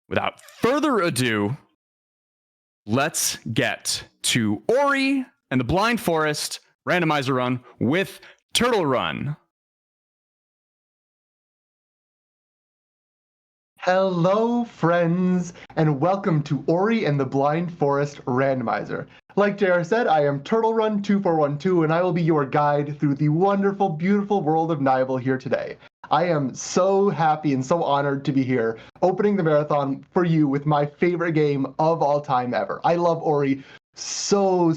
without further ado, let's get to Ori and the Blind Forest randomizer run with Turtle Run. Hello, friends, and welcome to Ori and the Blind Forest Randomizer. Like JR said, I am Turtle Run 2412, and I will be your guide through the wonderful, beautiful world of Nibel here today. I am so happy and so honored to be here, opening the marathon for you with my favorite game of all time ever. I love Ori so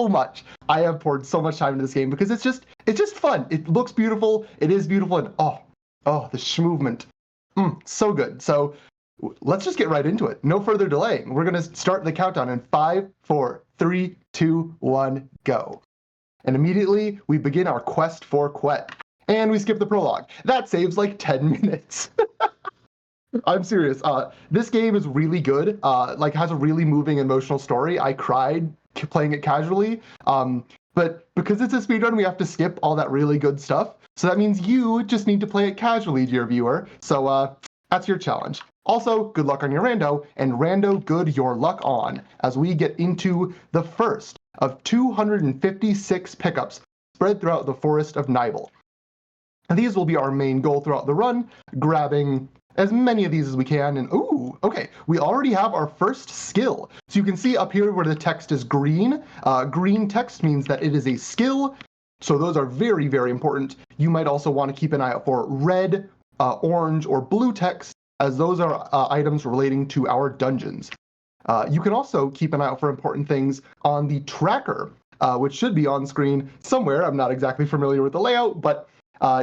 much. I have poured so much time into this game because it's just fun. It looks beautiful, it is beautiful, and the schmovement. So good. So let's just get right into it. No further delay. We're going to start the countdown in 5, 4, 3, 2, 1, go. And immediately we begin our quest for Quet. And we skip the prologue. That saves like 10 minutes. I'm serious. This game is really good. Has a really moving emotional story. I cried playing it casually. But because it's a speedrun, we have to skip all that really good stuff. So that means you just need to play it casually, dear viewer. So that's your challenge. Also, good luck on your rando, and rando good your luck on, as we get into the first of 256 pickups spread throughout the Forest of Nibel. And these will be our main goal throughout the run, grabbing as many of these as we can. And okay, we already have our first skill. So you can see up here where the text is green. Green text means that it is a skill. So those are very, very important. You might also want to keep an eye out for red, orange, or blue text, as those are items relating to our dungeons. You can also keep an eye out for important things on the tracker, which should be on screen somewhere. I'm not exactly familiar with the layout, but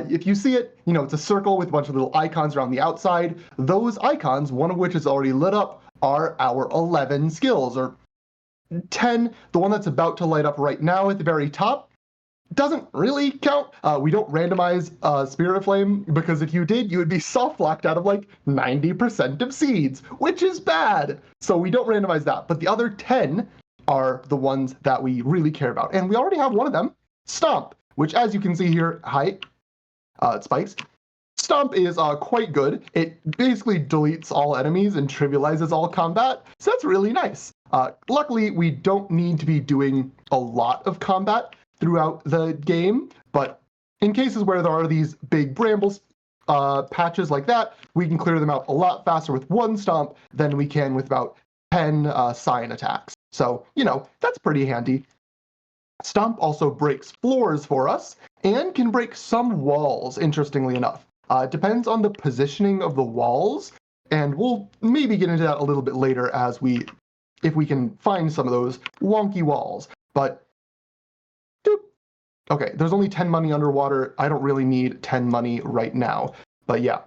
if you see it, it's a circle with a bunch of little icons around the outside. Those icons, one of which is already lit up, are our 11 skills, or 10. The one that's about to light up right now at the very top doesn't really count. We don't randomize Spirit of Flame, because if you did, you would be soft locked out of like 90% of seeds, which is bad. So we don't randomize that. But the other 10 are the ones that we really care about. And we already have one of them, Stomp, which, as you can see here, it spikes. Stomp is quite good. It basically deletes all enemies and trivializes all combat, so that's really nice. Luckily, we don't need to be doing a lot of combat throughout the game, but in cases where there are these big brambles patches like that, we can clear them out a lot faster with one Stomp than we can with about 10 Sign attacks. So, that's pretty handy. Stomp also breaks floors for us and can break some walls, interestingly enough. It depends on the positioning of the walls, and we'll maybe get into that a little bit later if we can find some of those wonky walls. But okay, there's only 10 money underwater. I don't really need 10 money right now. But yeah,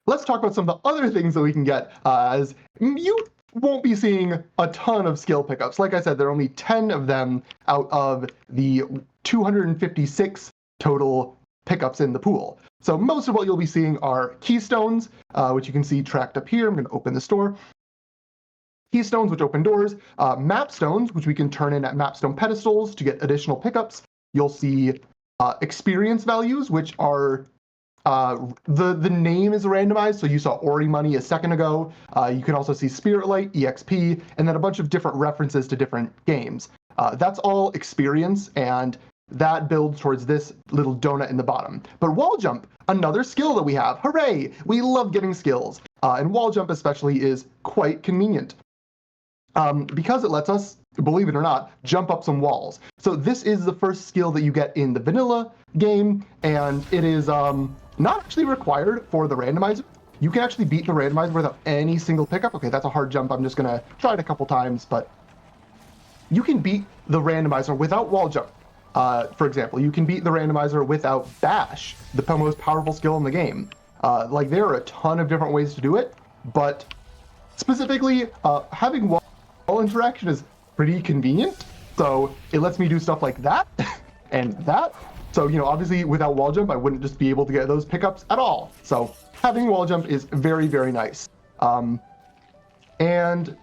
let's talk about some of the other things that we can get, as you won't be seeing a ton of skill pickups. Like I said, there are only 10 of them out of the 256 total pickups in the pool. So most of what you'll be seeing are keystones, which you can see tracked up here. I'm going to open the store. Keystones, which open doors. Map stones, which we can turn in at mapstone pedestals to get additional pickups. You'll see experience values, which are the name is randomized. So you saw Ori money a second ago. You can also see Spirit Light, EXP, and then a bunch of different references to different games. That's all experience, and that builds towards this little donut in the bottom. But wall jump, another skill that we have. Hooray! We love getting skills. And wall jump especially is quite convenient, because it lets us, believe it or not, jump up some walls. So this is the first skill that you get in the vanilla game, and it is not actually required for the randomizer. You can actually beat the randomizer without any single pickup. Okay, that's a hard jump. I'm just going to try it a couple times, but you can beat the randomizer without wall jump. For example, you can beat the randomizer without bash, the most powerful skill in the game. There are a ton of different ways to do it, but specifically, having wall interaction is pretty convenient. So it lets me do stuff like that and that. So, obviously without wall jump, I wouldn't just be able to get those pickups at all. So having wall jump is very, very nice. And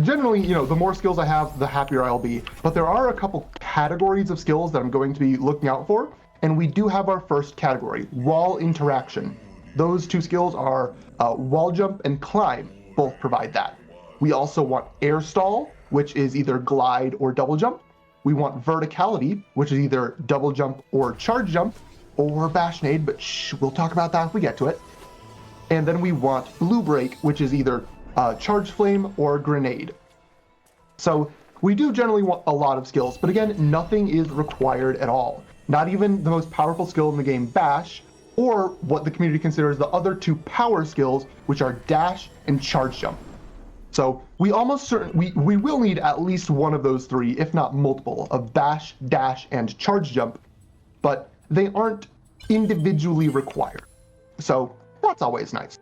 generally, the more skills I have, the happier I'll be. But there are a couple categories of skills that I'm going to be looking out for. And we do have our first category, wall interaction. those two skills are wall jump and climb, both provide that. We also want air stall, which is either glide or double jump. We want verticality, which is either double jump or charge jump, or bash nade, but we'll talk about that if we get to it. And then we want blue break, which is either charge flame or grenade. So we do generally want a lot of skills, but again, nothing is required at all. Not even the most powerful skill in the game, bash, or what the community considers the other two power skills, which are dash and charge jump. So we will need at least one of those three, if not multiple, of bash, dash, and charge jump, but they aren't individually required. So that's always nice.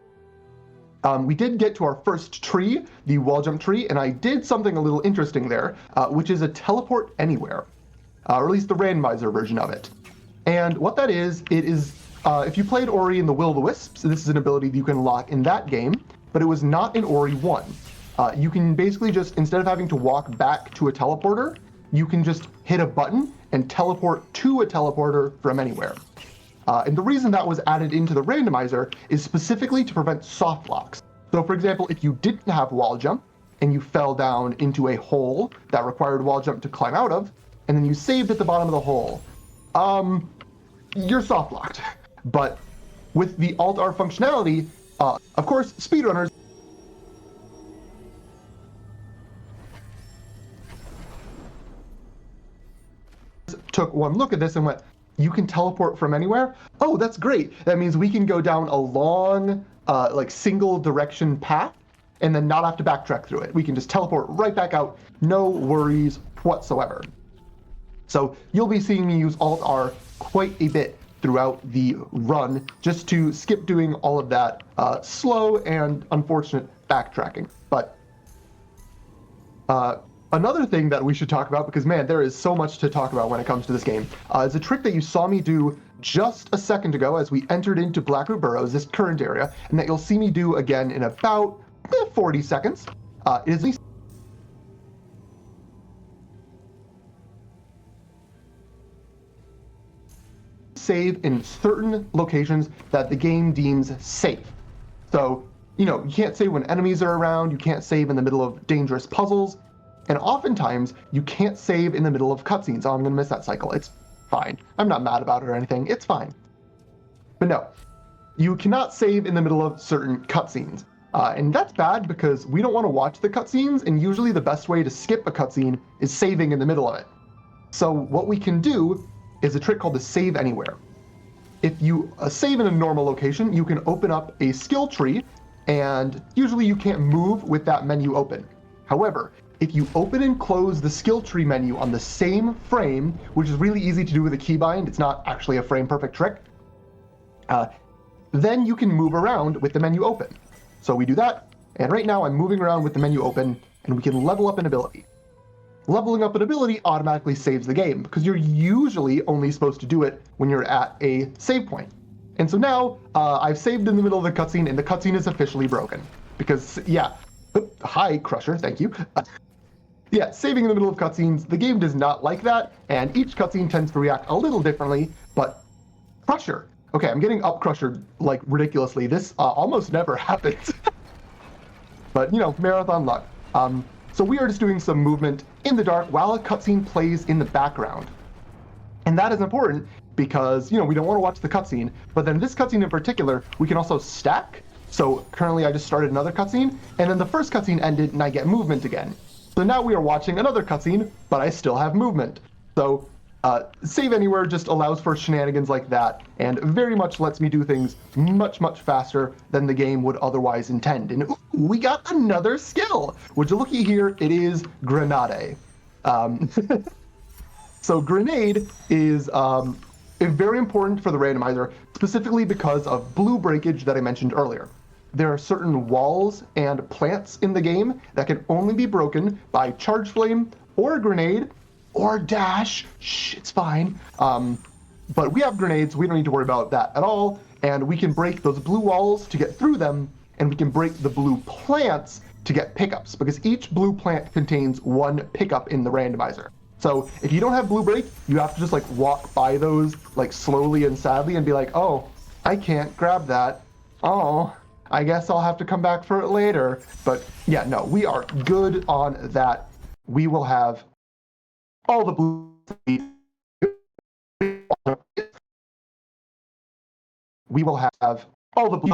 We did get to our first tree, the wall jump tree, and I did something a little interesting there, which is a teleport anywhere, or at least the randomizer version of it. And what that is, it is, if you played Ori and the Will-o-the-Wisps, this is an ability that you can unlock in that game, but it was not in Ori 1. You can basically just, instead of having to walk back to a teleporter, you can just hit a button and teleport to a teleporter from anywhere. And the reason that was added into the randomizer is specifically to prevent soft locks. So for example, if you didn't have wall jump and you fell down into a hole that required wall jump to climb out of, and then you saved at the bottom of the hole, you're soft locked. But with the Alt-R functionality, of course, speedrunners took one look at this and went, you can teleport from anywhere? Oh, that's great. That means we can go down a long, single direction path and then not have to backtrack through it. We can just teleport right back out, no worries whatsoever. So you'll be seeing me use Alt-R quite a bit throughout the run, just to skip doing all of that slow and unfortunate backtracking. But another thing that we should talk about, because man, there is so much to talk about when it comes to this game, is a trick that you saw me do just a second ago as we entered into Blackroot Burrows, this current area, and that you'll see me do again in about 40 seconds. Is save in certain locations that the game deems safe. So, you can't save when enemies are around, you can't save in the middle of dangerous puzzles, and oftentimes you can't save in the middle of cutscenes. Oh, I'm gonna miss that cycle. It's fine. I'm not mad about it or anything. It's fine. But no, you cannot save in the middle of certain cutscenes. And that's bad because we don't want to watch the cutscenes, and usually the best way to skip a cutscene is saving in the middle of it. So what we can do is a trick called the save anywhere. If you save in a normal location, you can open up a skill tree, and usually you can't move with that menu open. However, if you open and close the skill tree menu on the same frame, which is really easy to do with a keybind, it's not actually a frame perfect trick, then you can move around with the menu open. So we do that, and right now I'm moving around with the menu open, and we can level up an ability. Leveling up an ability automatically saves the game, because you're usually only supposed to do it when you're at a save point. And so now, I've saved in the middle of the cutscene, and the cutscene is officially broken. Because, yeah, hi, Crusher, thank you. Yeah, saving in the middle of cutscenes, the game does not like that, and each cutscene tends to react a little differently, but Crusher. Okay, I'm getting up Crusher, like, ridiculously. This almost never happens. But, marathon luck. So we are just doing some movement in the dark while a cutscene plays in the background. And that is important because, we don't want to watch the cutscene, but then this cutscene in particular, we can also stack. So currently I just started another cutscene, and then the first cutscene ended and I get movement again. So now we are watching another cutscene, but I still have movement. So save anywhere just allows for shenanigans like that, and very much lets me do things much, much faster than the game would otherwise intend. And ooh, we got another skill. Would you looky here? It is Grenade. So Grenade is very important for the randomizer, specifically because of blue breakage that I mentioned earlier. There are certain walls and plants in the game that can only be broken by charge flame or grenade or dash. Shh, it's fine. But we have grenades, we don't need to worry about that at all, and we can break those blue walls to get through them, and we can break the blue plants to get pickups, because each blue plant contains one pickup in the randomizer. So if you don't have blue break, you have to just walk by those slowly and sadly and be like, oh, I can't grab that. Oh, I guess I'll have to come back for it later. But yeah, no, we are good on that. We will have all the blue. We will have all the blue.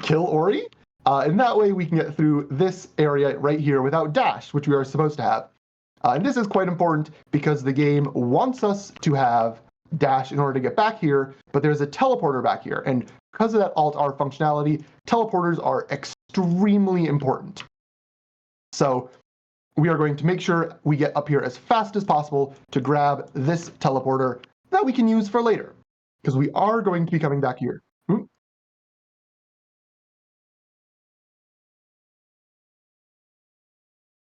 Kill Ori. And that way we can get through this area right here without dash, which we are supposed to have. And this is quite important because the game wants us to have dash in order to get back here, but there's a teleporter back here. And because of that Alt-R functionality, teleporters are extremely important. So we are going to make sure we get up here as fast as possible to grab this teleporter that we can use for later, because we are going to be coming back here.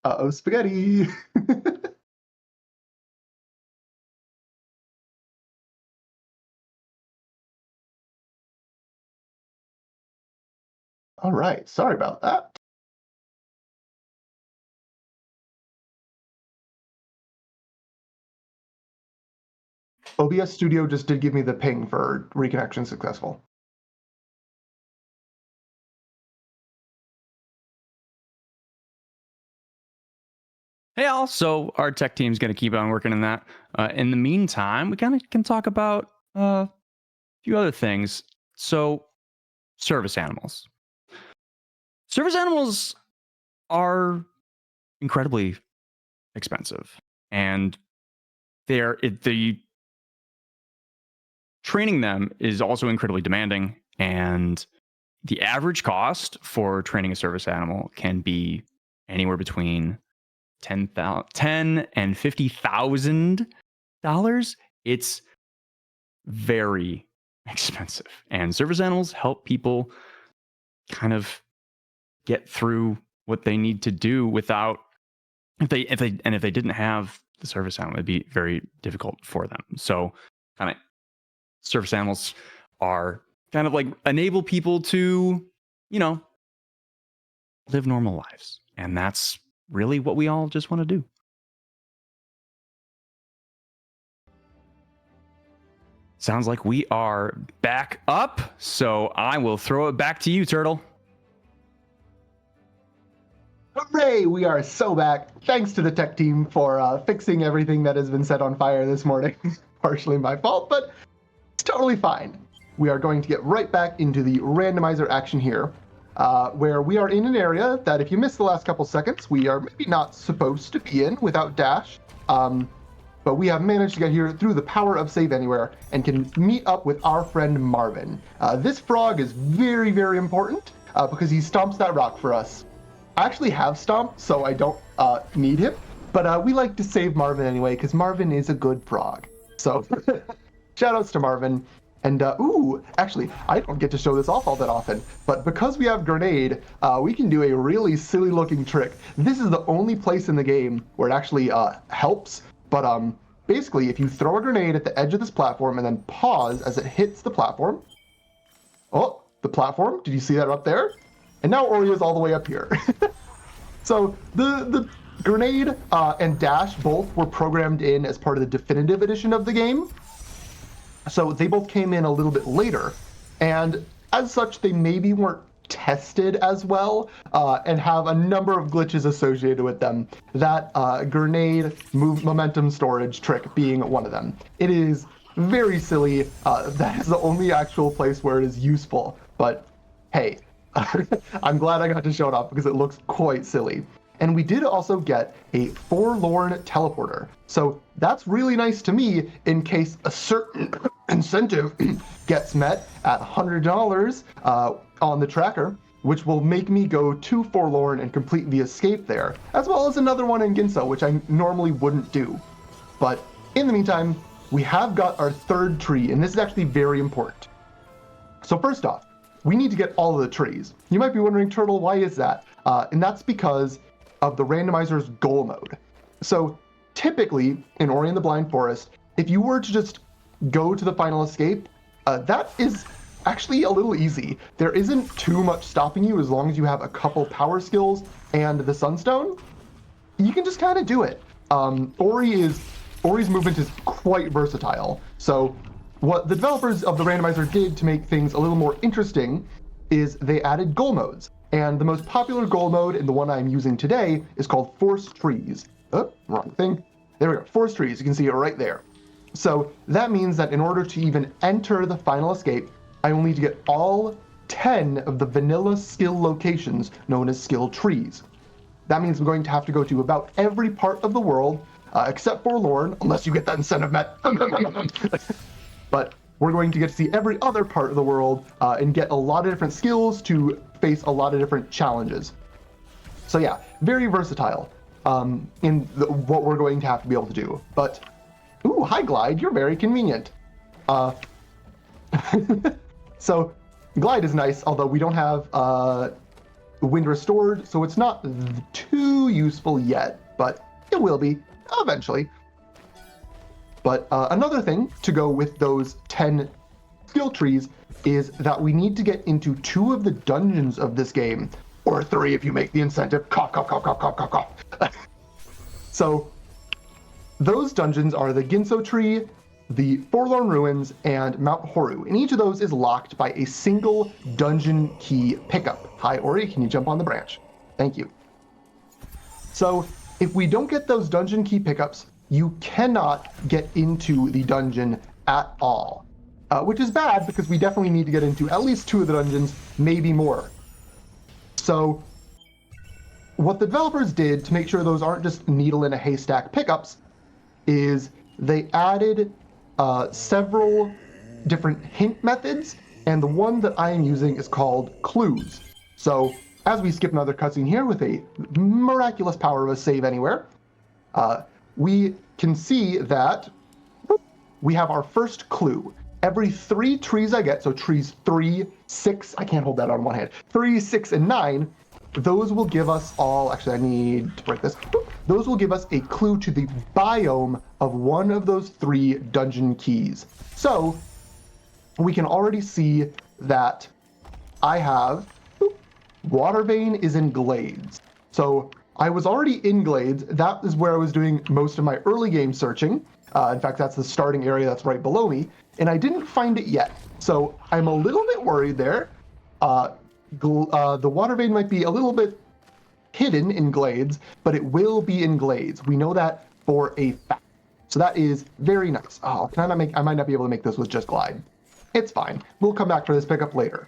Uh-oh, spaghetti. All right, sorry about that. OBS Studio just did give me the ping for reconnection successful. Hey, all. So our tech team's going to keep on working on that. In the meantime, we kind of can talk about a few other things. So, service animals. Service animals are incredibly expensive, and the training them is also incredibly demanding. And the average cost for training a service animal can be anywhere between $10 and $50,000. It's very expensive, and service animals help people kind of get through what they need to do without if they didn't have the service animal, it'd be very difficult for them. So kind of service animals are kind of like enable people to, live normal lives, and that's really what we all just want to do. Sounds like we are back up, so I will throw it back to you, Turtle. Hooray! We are so back. Thanks to the tech team for fixing everything that has been set on fire this morning. Partially my fault, but it's totally fine. We are going to get right back into the randomizer action here, where we are in an area that if you missed the last couple seconds, we are maybe not supposed to be in without dash. But we have managed to get here through the power of Save Anywhere and can meet up with our friend Marvin. This frog is very, very important because he stomps that rock for us. I actually have Stomp, so I don't need him, but we like to save Marvin anyway because Marvin is a good frog. So shoutouts to Marvin. And actually, I don't get to show this off all that often, but because we have Grenade, we can do a really silly looking trick. This is the only place in the game where it actually helps, but basically if you throw a grenade at the edge of this platform and then pause as it hits the platform. Oh, the platform, did you see that up there? And now Oreo's all the way up here. So the grenade and dash both were programmed in as part of the definitive edition of the game. So they both came in a little bit later, and as such, they maybe weren't tested as well and have a number of glitches associated with them. That grenade momentum storage trick being one of them. It is very silly. That is the only actual place where it is useful, but hey, I'm glad I got to show it off because it looks quite silly. And we did also get a forlorn teleporter. So that's really nice to me in case a certain incentive gets met at $100 on the tracker, which will make me go to forlorn and complete the escape there, as well as another one in Ginso, which I normally wouldn't do. But in the meantime, we have got our third tree, and this is actually very important. So first off, we need to get all of the trees. You might be wondering, Turtle, why is that? And that's because of the randomizer's goal mode. So typically in Ori and the Blind Forest, if you were to just go to the final escape, that is actually a little easy. There isn't too much stopping you as long as you have a couple power skills and the Sunstone. You can just kind of do it. Ori's movement is quite versatile. So what the developers of the randomizer did to make things a little more interesting is they added goal modes. And the most popular goal mode, and the one I'm using today, is called Force Trees. Oh, wrong thing. There we go, Force Trees. You can see it right there. So that means that in order to even enter the final escape, I will need to get all 10 of the vanilla skill locations known as skill trees. That means I'm going to have to go to about every part of the world, except Forlorn, unless you get that incentive met. But we're going to get to see every other part of the world and get a lot of different skills to face a lot of different challenges. So yeah, very versatile in what we're going to have to be able to do. But, ooh, hi Glide, you're very convenient. So Glide is nice, although we don't have Wind Restored, so it's not too useful yet, but it will be eventually. But another thing to go with those 10 skill trees is that we need to get into 2 of the dungeons of this game, or 3 if you make the incentive. Cough, cough, cough, cough, cough, cough, cough. So those dungeons are the Ginso Tree, the Forlorn Ruins, and Mount Horu, and each of those is locked by a single dungeon key pickup. Hi Ori, can you jump on the branch? Thank you. So if we don't get those dungeon key pickups, you cannot get into the dungeon at all, which is bad because we definitely need to get into at least 2 of the dungeons, maybe more. So what the developers did to make sure those aren't just needle in a haystack pickups is they added several different hint methods, and the one that I am using is called clues. So as we skip another cutscene here with a miraculous power of a save anywhere, we can see that we have our first clue. Every 3 trees I get, so trees 3, 6, I can't hold that on one hand, 3, 6, and 9, those will give us all, actually I need to break this, those will give us a clue to the biome of one of those 3 dungeon keys. So we can already see that I have, Watervein is in Glades. So I was already in Glades. That is where I was doing most of my early game searching. In fact, that's the starting area that's right below me. And I didn't find it yet. So I'm a little bit worried there. The Watervein might be a little bit hidden in Glades, but it will be in Glades. We know that for a fact. So that is very nice. Oh, I might not be able to make this with just Glide. It's fine. We'll come back for this pickup later.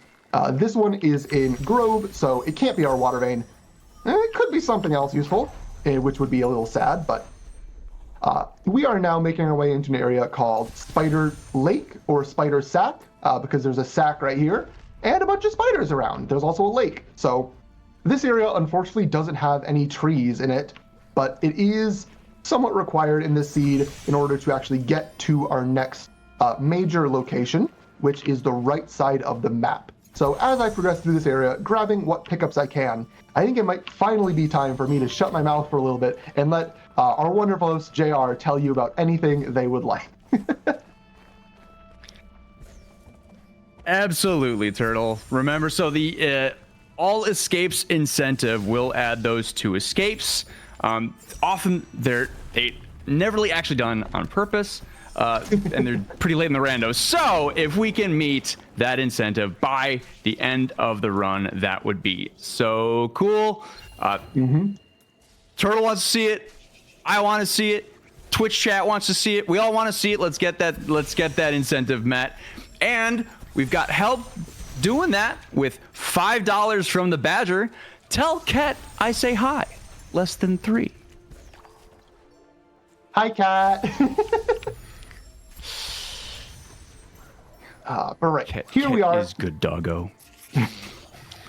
This one is in Grove, so it can't be our Watervein. It could be something else useful, which would be a little sad, but we are now making our way into an area called Spider Lake or Spider Sack, because there's a sack right here and a bunch of spiders around. There's also a lake. So this area unfortunately doesn't have any trees in it, but it is somewhat required in this seed in order to actually get to our next major location, which is the right side of the map. So as I progress through this area, grabbing what pickups I can, I think it might finally be time for me to shut my mouth for a little bit and let our wonderful host JR tell you about anything they would like. Absolutely, Turtle. Remember, so the all escapes incentive will add those 2 escapes. Often they never really actually done on purpose. And they're pretty late in the rando. So if we can meet that incentive by the end of the run, that would be so cool. Turtle wants to see it. I want to see it. Twitch chat wants to see it. We all want to see it. Let's get that incentive met. And we've got help doing that with $5 from the Badger. Tell Quet I say hi. Less than 3. Hi, Cat. But right, here we are. Is good doggo.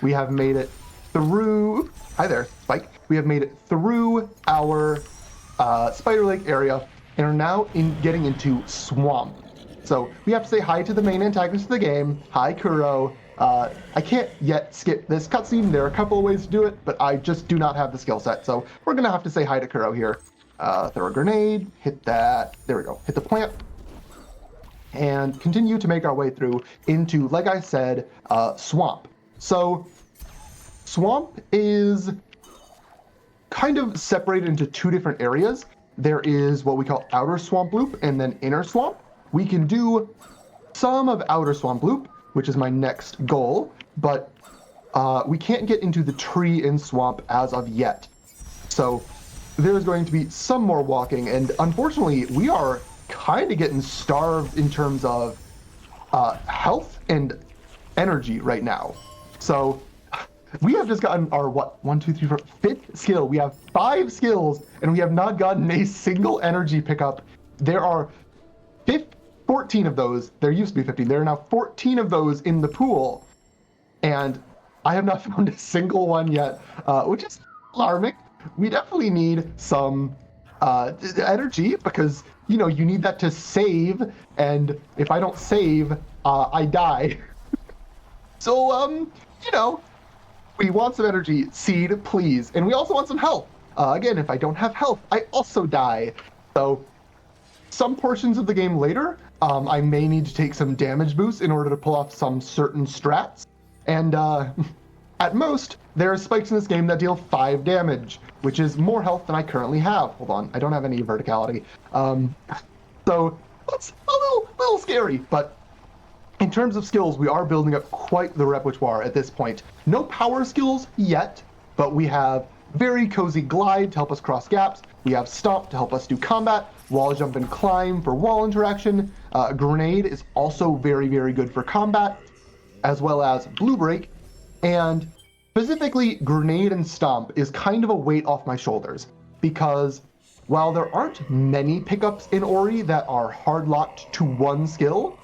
We have made it through. Hi there, Spike. We have made it through our Spider Lake area and are now getting into Swamp. So we have to say hi to the main antagonist of the game. Hi, Kuro. I can't yet skip this cutscene. There are a couple of ways to do it, but I just do not have the skill set. So we're gonna have to say hi to Kuro here. Throw a grenade. Hit that. There we go. Hit the plant. and continue to make our way through into, like I said, Swamp. So Swamp is kind of separated into two different areas. There is what we call Outer Swamp Loop and then Inner Swamp. We can do some of Outer Swamp Loop, which is my next goal, but we can't get into the tree in Swamp as of yet. So there's going to be some more walking, and unfortunately, we are kind of getting starved in terms of health and energy right now. So we have just gotten our, what, 1, 2, 3, 4, fifth skill. We have 5 skills, and we have not gotten a single energy pickup. There are 14 of those. There used to be 15. There are now 14 of those in the pool, and I have not found a single one yet, which is alarming. We definitely need some energy because, you know, you need that to save, and if I don't save, I die. So, you know, we want some energy. Seed, please. And we also want some health. Again, if I don't have health, I also die. So some portions of the game later, I may need to take some damage boosts in order to pull off some certain strats. And at most, there are spikes in this game that deal 5 damage, which is more health than I currently have. Hold on, I don't have any verticality. So it's a little scary, but in terms of skills, we are building up quite the repertoire at this point. No power skills yet, but we have very cozy glide to help us cross gaps. We have stomp to help us do combat, wall jump and climb for wall interaction. Grenade is also very, very good for combat, as well as blue break. And specifically, grenade and stomp is kind of a weight off my shoulders, because while there aren't many pickups in Ori that are hard locked to one skill,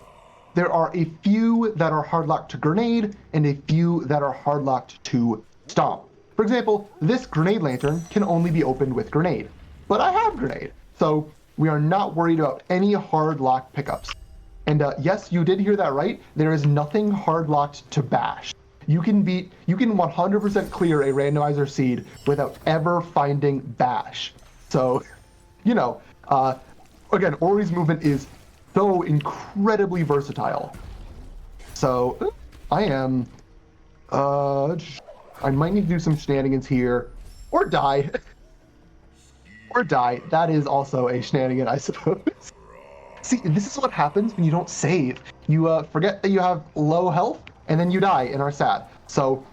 there are a few that are hard locked to grenade and a few that are hard locked to stomp. For example, this grenade lantern can only be opened with grenade, but I have grenade, so we are not worried about any hard locked pickups. And yes, you did hear that right. There is nothing hard locked to bash. You can 100% clear a randomizer seed without ever finding bash. So, you know, again, Ori's movement is so incredibly versatile. So I am, I might need to do some shenanigans here, or die. Or die. That is also a shenanigan, I suppose. See, this is what happens when you don't save. You forget that you have low health, and then you die and are sad. So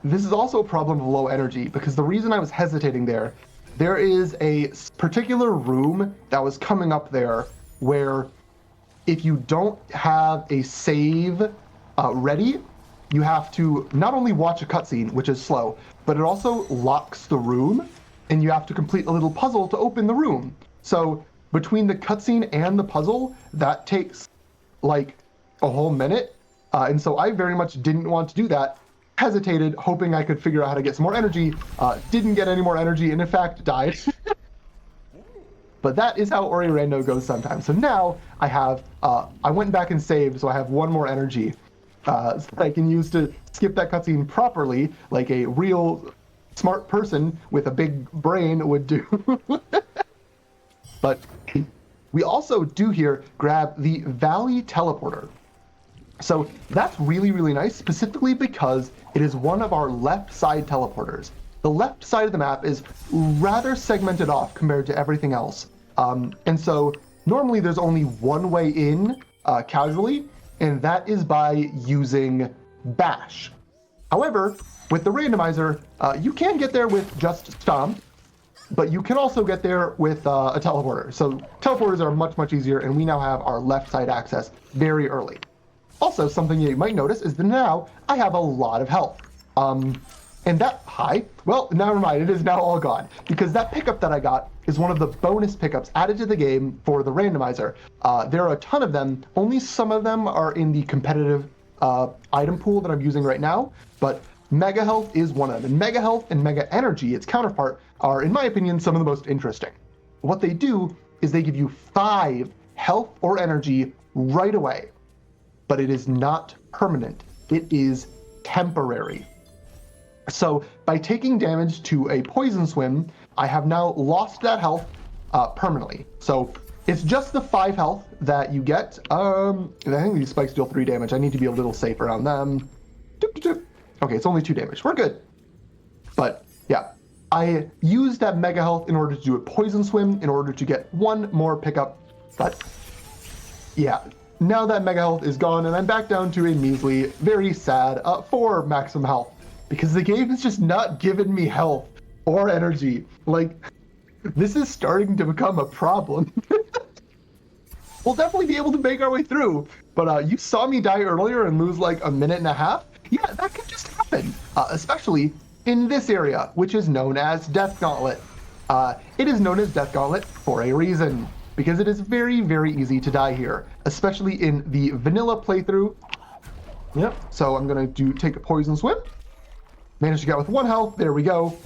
this is also a problem of low energy, because the reason I was hesitating there is a particular room that was coming up there where if you don't have a save ready, you have to not only watch a cutscene, which is slow, but it also locks the room, and you have to complete a little puzzle to open the room. So between the cutscene and the puzzle, that takes like a whole minute. And so I very much didn't want to do that, hesitated, hoping I could figure out how to get some more energy, didn't get any more energy, and in fact died. But that is how Ori Rando goes sometimes. So now I have, I went back and saved, so I have 1 more energy so that I can use to skip that cutscene properly, like a real smart person with a big brain would do. But we also do here grab the Valley Teleporter. So that's really, really nice, specifically because it is one of our left side teleporters. The left side of the map is rather segmented off compared to everything else. And so normally there's only one way in casually, and that is by using bash. However, with the randomizer, you can get there with just stomp, but you can also get there with a teleporter. So teleporters are much, much easier, and we now have our left side access very early. Also, something you might notice is that now I have a lot of health. And that, well, never mind, it is now all gone. Because that pickup that I got is one of the bonus pickups added to the game for the randomizer. There are a ton of them, only some of them are in the competitive item pool that I'm using right now, but Mega Health is one of them. And Mega Health and Mega Energy, its counterpart, are, in my opinion, some of the most interesting. What they do is they give you 5 health or energy right away, but it is not permanent. It is temporary. So by taking damage to a poison swim, I have now lost that health permanently. So It's just the 5 health that you get. I think these spikes deal 3 damage. I need to be a little safer on them. Okay, it's only 2 damage. We're good. But yeah, I used that mega health in order to do a poison swim in order to get 1 more pickup. But yeah, now that mega health is gone and I'm back down to a measly, very sad 4 maximum health because the game is just not giving me health or energy. Like, this is starting to become a problem. We'll definitely be able to make our way through, but you saw me die earlier and lose like a minute and a half. Yeah, that could just happen, especially in this area, which is known as Death Gauntlet. It is known as Death Gauntlet for a reason, because it is very, very easy to die here, especially in the vanilla playthrough. Yep, so I'm gonna take a poison swim. Managed to get with 1 health, there we go.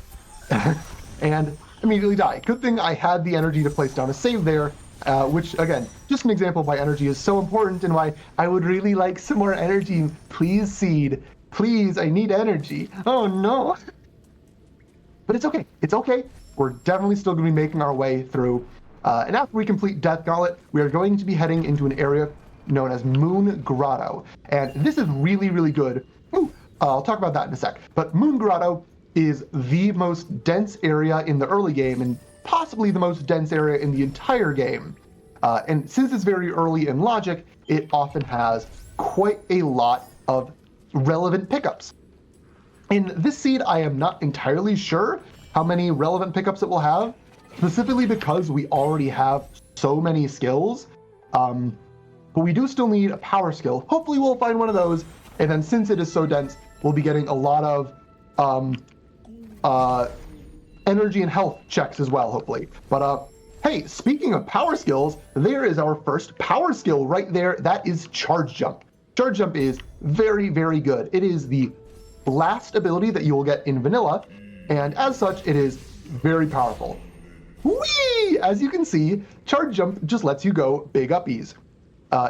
And immediately die. Good thing I had the energy to place down a save there, which, again, just an example of why energy is so important and why I would really like some more energy. Please, Seed. Please, I need energy. Oh, no. But it's okay. It's okay. We're definitely still going to be making our way through. And after we complete Death Gauntlet, we are going to be heading into an area known as Moon Grotto. And this is really, really good. Ooh, I'll talk about that in a sec. But Moon Grotto is the most dense area in the early game and possibly the most dense area in the entire game. And since it's very early in logic, it often has quite a lot of relevant pickups. In this seed, I am not entirely sure how many relevant pickups it will have, specifically because we already have so many skills. But we do still need a power skill. Hopefully we'll find one of those. And then since it is so dense, we'll be getting a lot of energy and health checks as well, hopefully. But hey, speaking of power skills, there is our first power skill right there. That is Charge Jump. Charge Jump is very, very good. It is the last ability that you will get in vanilla, and as such, it is very powerful. Whee! As you can see, Charge Jump just lets you go big uppies.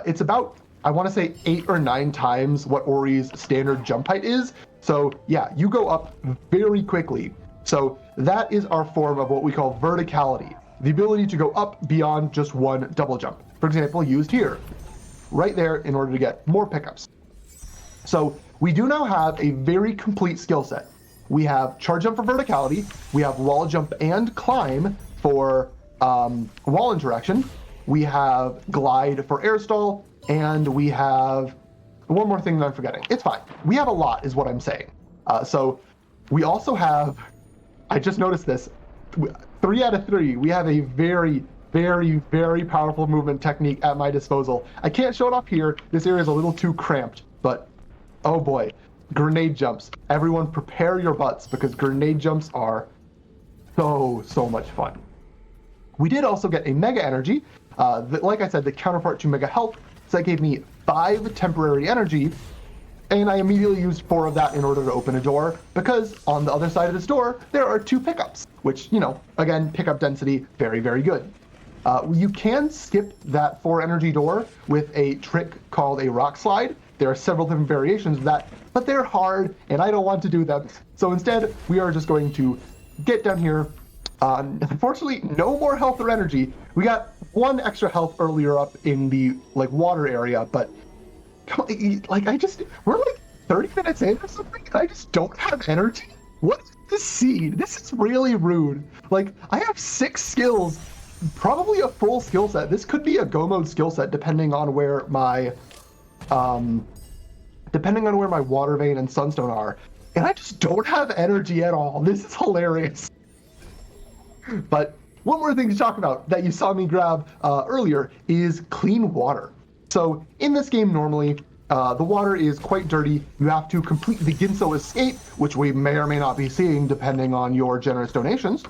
It's about, I want to say, 8 or 9 times what Ori's standard jump height is. So yeah, you go up very quickly. So that is our form of what we call verticality, the ability to go up beyond just one double jump. For example, used here, right there in order to get more pickups. So we do now have a very complete skill set. We have Charge Jump for verticality, we have Wall Jump and Climb for wall interaction, we have Glide for air stall, and we have one more thing that I'm forgetting. It's fine. We have a lot, is what I'm saying. So we also have, I just noticed this, 3 out of 3. We have a very, very, very powerful movement technique at my disposal. I can't show it off here. This area is a little too cramped, but oh boy, grenade jumps. Everyone prepare your butts because grenade jumps are so much fun. We did also get a Mega Energy. Like I said, the counterpart to Mega Health. So that gave me 5 temporary energy, and I immediately used 4 of that in order to open a door, because on the other side of this door, there are 2 pickups, which, you know, again, pickup density, very, very good. You can skip that 4 energy door with a trick called a rock slide. There are several different variations of that, but they're hard, and I don't want to do them. So instead, we are just going to get down here. Unfortunately, no more health or energy. We got 1 extra health earlier up in the water area, but come on, we're like 30 minutes in or something, and I just don't have energy. What is this seed? This is really rude. Like, I have 6 skills, probably a full skill set. This could be a go mode skill set depending on where my water vein and sunstone are, and I just don't have energy at all. This is hilarious. But one more thing to talk about that you saw me grab earlier is clean water. So in this game, normally, the water is quite dirty. You have to complete the Ginso escape, which we may or may not be seeing depending on your generous donations.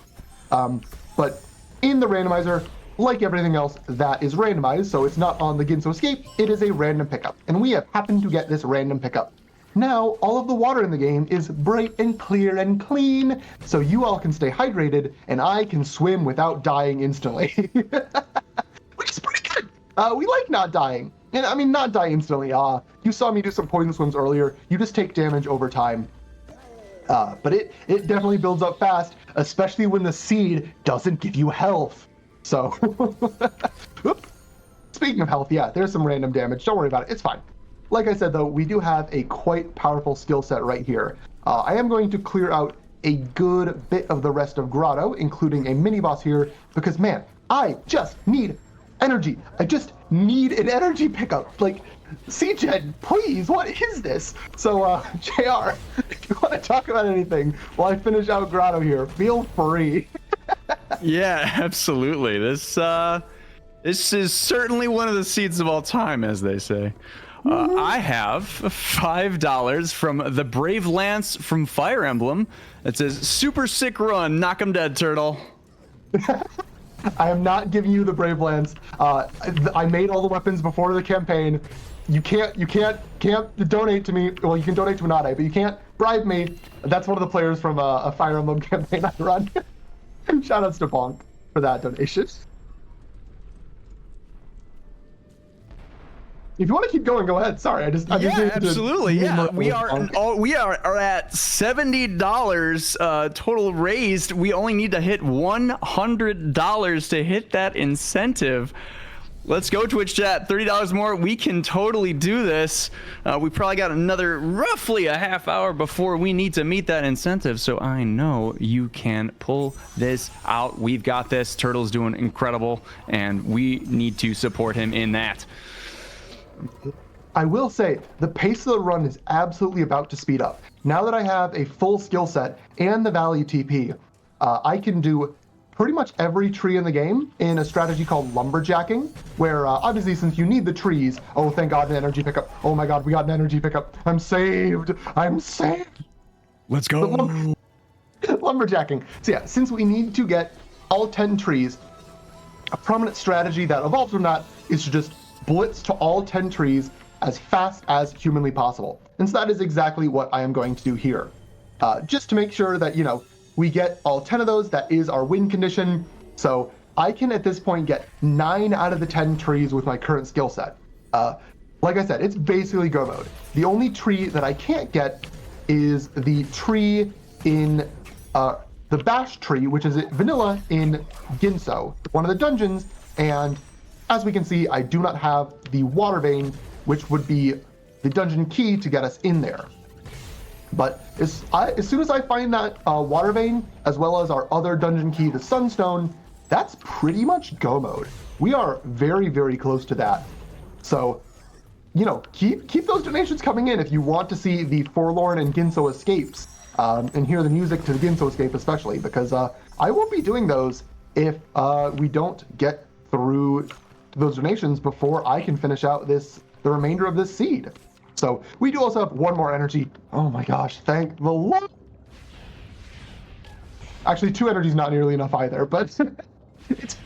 But in the randomizer, like everything else, that is randomized, so it's not on the Ginso escape, it is a random pickup. And we have happened to get this random pickup. Now, all of the water in the game is bright and clear and clean, so you all can stay hydrated, and I can swim without dying instantly. Which is pretty good. We like not dying. And I mean, not die instantly. You saw me do some poison swims earlier. You just take damage over time. But it definitely builds up fast, especially when the seed doesn't give you health. So, Oop. Speaking of health, yeah, there's some random damage. Don't worry about it. It's fine. Like I said, though, we do have a quite powerful skill set right here. I am going to clear out a good bit of the rest of Grotto, including a mini-boss here, because, man, I just need energy. I just need an energy pickup. Like, CGen, please, what is this? So, JR, if you want to talk about anything while I finish out Grotto here, feel free. Yeah, absolutely. This is certainly one of the seeds of all time, as they say. I have $5 from the Brave Lance from Fire Emblem. It says, super sick run, knock 'em dead, turtle. I am not giving you the Brave Lance. I made all the weapons before the campaign. You can't donate to me. Well, you can donate to Manade, but you can't bribe me. That's one of the players from a Fire Emblem campaign I run. Shoutouts to Bonk for that donation. If you want to keep going, go ahead. Sorry, Absolutely. Yeah, we are at $70 total raised. We only need to hit $100 to hit that incentive. Let's go, Twitch chat. $30 more. We can totally do this. We probably got another roughly a half hour before we need to meet that incentive. So I know you can pull this out. We've got this. Turtle's doing incredible, and we need to support him in that. I will say, the pace of the run is absolutely about to speed up. Now that I have a full skill set and the value TP, I can do pretty much every tree in the game in a strategy called lumberjacking, where obviously since you need the trees, oh thank god, an energy pickup. Oh my god, we got an energy pickup. I'm saved. Let's go. Lumberjacking. So yeah, since we need to get all 10 trees, a prominent strategy that evolves from that is to just blitz to all 10 trees as fast as humanly possible. And so that is exactly what I am going to do here. Just to make sure that, we get all 10 of those. That is our win condition. So I can at this point get 9 out of the 10 trees with my current skill set. Like I said, it's basically go mode. The only tree that I can't get is the tree in the bash tree, which is vanilla in Ginso, one of the dungeons. And as we can see, I do not have the water vein, which would be the dungeon key to get us in there. But as soon as I find that water vein, as well as our other dungeon key, the sunstone, that's pretty much go mode. We are very, very close to that. So, keep those donations coming in if you want to see the Forlorn and Ginso escapes, and hear the music to the Ginso escape especially, because I won't be doing those if we don't get through those donations before I can finish out the remainder of this seed. So we do also have one more energy. Oh my gosh, thank the Lord. Actually, 2 energy is not nearly enough either, but it's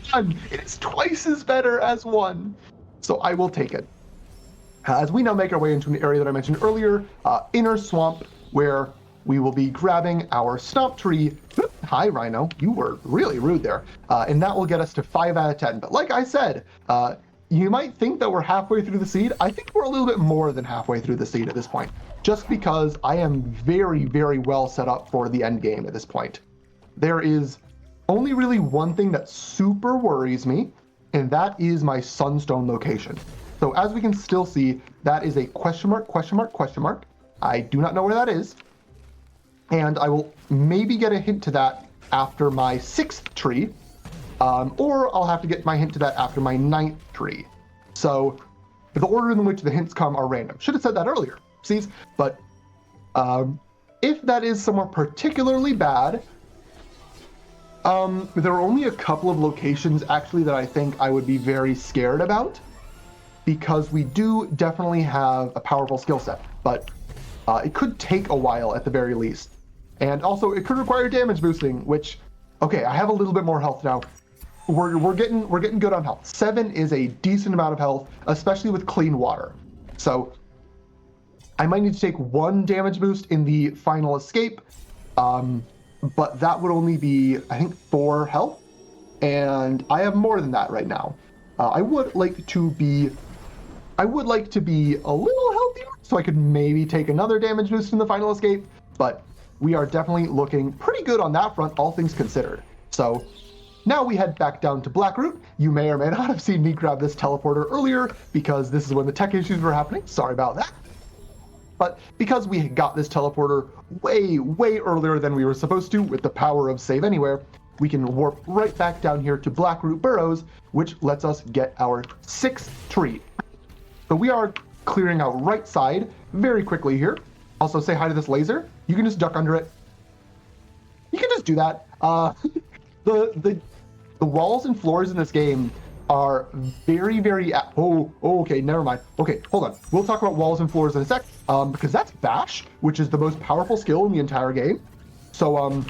fun. It is twice as better as 1. So I will take it. As we now make our way into an area that I mentioned earlier, Inner Swamp, where we will be grabbing our Stomp Tree. Hi, Rhino. You were really rude there. And that will get us to 5 out of 10. But like I said, you might think that we're halfway through the seed. I think we're a little bit more than halfway through the seed at this point, just because I am very, very well set up for the end game at this point. There is only really one thing that super worries me, and that is my sunstone location. So as we can still see, that is a question mark, question mark, question mark. I do not know where that is. And I will maybe get a hint to that after my 6th tree, or I'll have to get my hint to that after my 9th tree. So the order in which the hints come are random. Should have said that earlier, see? But if that is somewhere particularly bad, there are only a couple of locations actually that I think I would be very scared about, because we do definitely have a powerful skill set, but it could take a while at the very least. And also it could require damage boosting, which, okay, I have a little bit more health now. We're getting good on health. 7 is a decent amount of health, especially with clean water. So I might need to take 1 damage boost in the final escape, but that would only be, I think, 4 health, and I have more than that right now. I would like to be a little healthier, so I could maybe take another damage boost in the final escape, but we are definitely looking pretty good on that front, all things considered. So, Now we head back down to Blackroot. You may or may not have seen me grab this teleporter earlier because this is when the tech issues were happening. Sorry about that. But because we got this teleporter way earlier than we were supposed to with the power of Save Anywhere, we can warp right back down here to Blackroot Burrows, which lets us get our 6th tree. So we are clearing out right side very quickly here. Also, say hi to this laser. You can just duck under it. You can just do that. The walls and floors in this game are very okay, never mind. Okay, hold on. We'll talk about walls and floors in a sec, because that's Bash, which is the most powerful skill in the entire game. So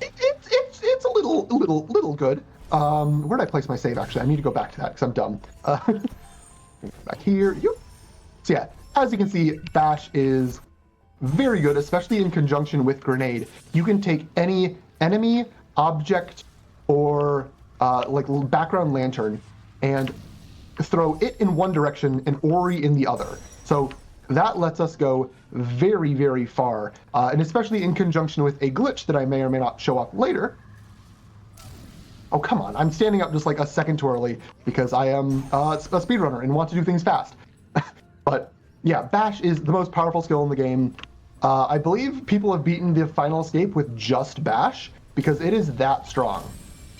it's a little good. Where did I place my save? Actually, I need to go back to that because I'm dumb. Back here. So yeah, as you can see, Bash is very good, especially in conjunction with Grenade. You can take any enemy, object, or like background lantern and throw it in one direction and Ori in the other. So that lets us go very far, and especially in conjunction with a glitch that I may or may not show up later. Oh, come on. I'm standing up just like a second too early because I am a speedrunner and want to do things fast. But yeah, Bash is the most powerful skill in the game. I believe people have beaten the final escape with just Bash because it is that strong.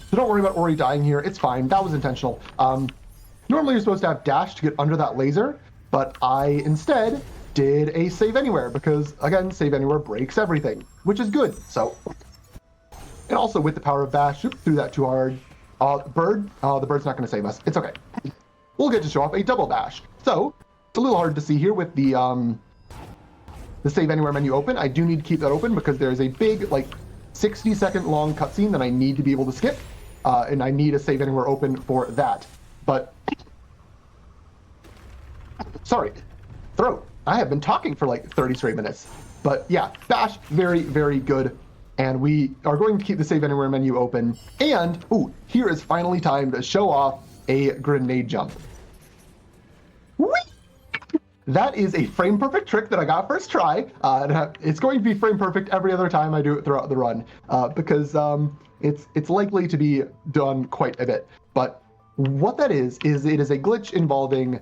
So don't worry about Ori dying here. It's fine. That was intentional. Normally you're supposed to have dash to get under that laser, but I instead did a Save Anywhere because, again, Save Anywhere breaks everything, which is good. So, and also with the power of Bash, threw that too hard. Bird, the bird's not going to save us. It's okay. We'll get to show off a double Bash. So, it's a little hard to see here with the Save Anywhere menu open. I do need to keep that open because there's a big, like, 60-second long cutscene that I need to be able to skip, and I need a Save Anywhere open for that. But, sorry, throat. I have been talking for like 30 straight minutes. But yeah, Bash, very good. And we are going to keep the Save Anywhere menu open. And, ooh, here is finally time to show off a grenade jump. Whee! That is a frame perfect trick that I got first try. It's going to be frame perfect every other time I do it throughout the run, because it's likely to be done quite a bit. But what that is it is a glitch involving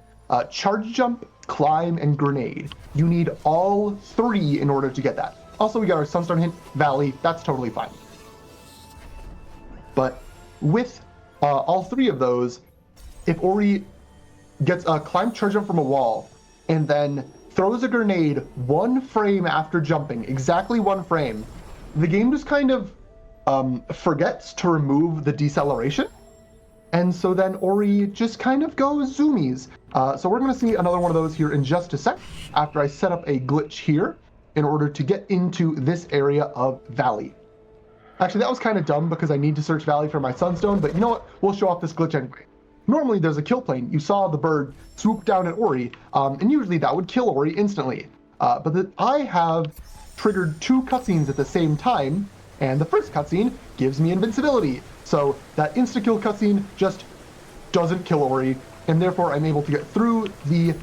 charge jump, climb, and grenade. You need all three in order to get that. Also, we got our Sunstone Hint Valley. That's totally fine. But with all three of those, if Ori gets a climb, charge jump from a wall, and then throws a grenade 1 frame after jumping, exactly 1 frame, the game just kind of forgets to remove the deceleration. And so then Ori just kind of goes zoomies. So we're going to see another one of those here in just a sec after I set up a glitch here in order to get into this area of Valley. Actually, that was kind of dumb because I need to search Valley for my Sunstone, but you know what? We'll show off this glitch anyway. Normally there's a kill plane. You saw the bird swoop down at Ori, and usually that would kill Ori instantly. But I have triggered 2 cutscenes at the same time, and the first cutscene gives me invincibility. So that insta-kill cutscene just doesn't kill Ori, and therefore I'm able to get through the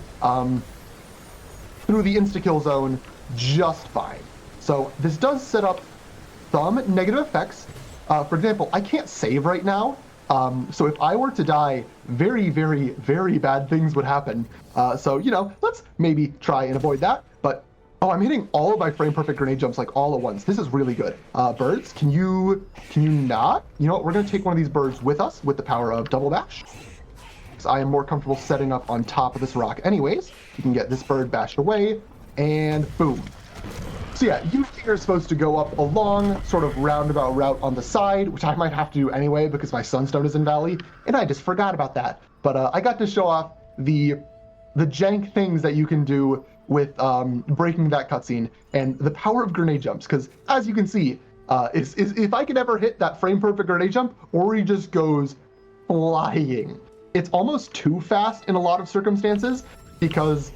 insta-kill zone just fine. So this does set up some negative effects. For example, I can't save right now. So if I were to die, very bad things would happen. So, you know, let's maybe try and avoid that. But, oh, I'm hitting all of my frame perfect grenade jumps like all at once. This is really good. Birds, can you not? You know what, we're going to take one of these birds with us with the power of double dash. Because I am more comfortable setting up on top of this rock anyways. You can get this bird bashed away, and boom. So yeah, usually you're supposed to go up a long, sort of roundabout route on the side, which I might have to do anyway because my Sunstone is in Valley, and I just forgot about that. But I got to show off the jank things that you can do with breaking that cutscene and the power of grenade jumps. Because as you can see, if I could ever hit that frame perfect grenade jump, Ori just goes flying. It's almost too fast in a lot of circumstances because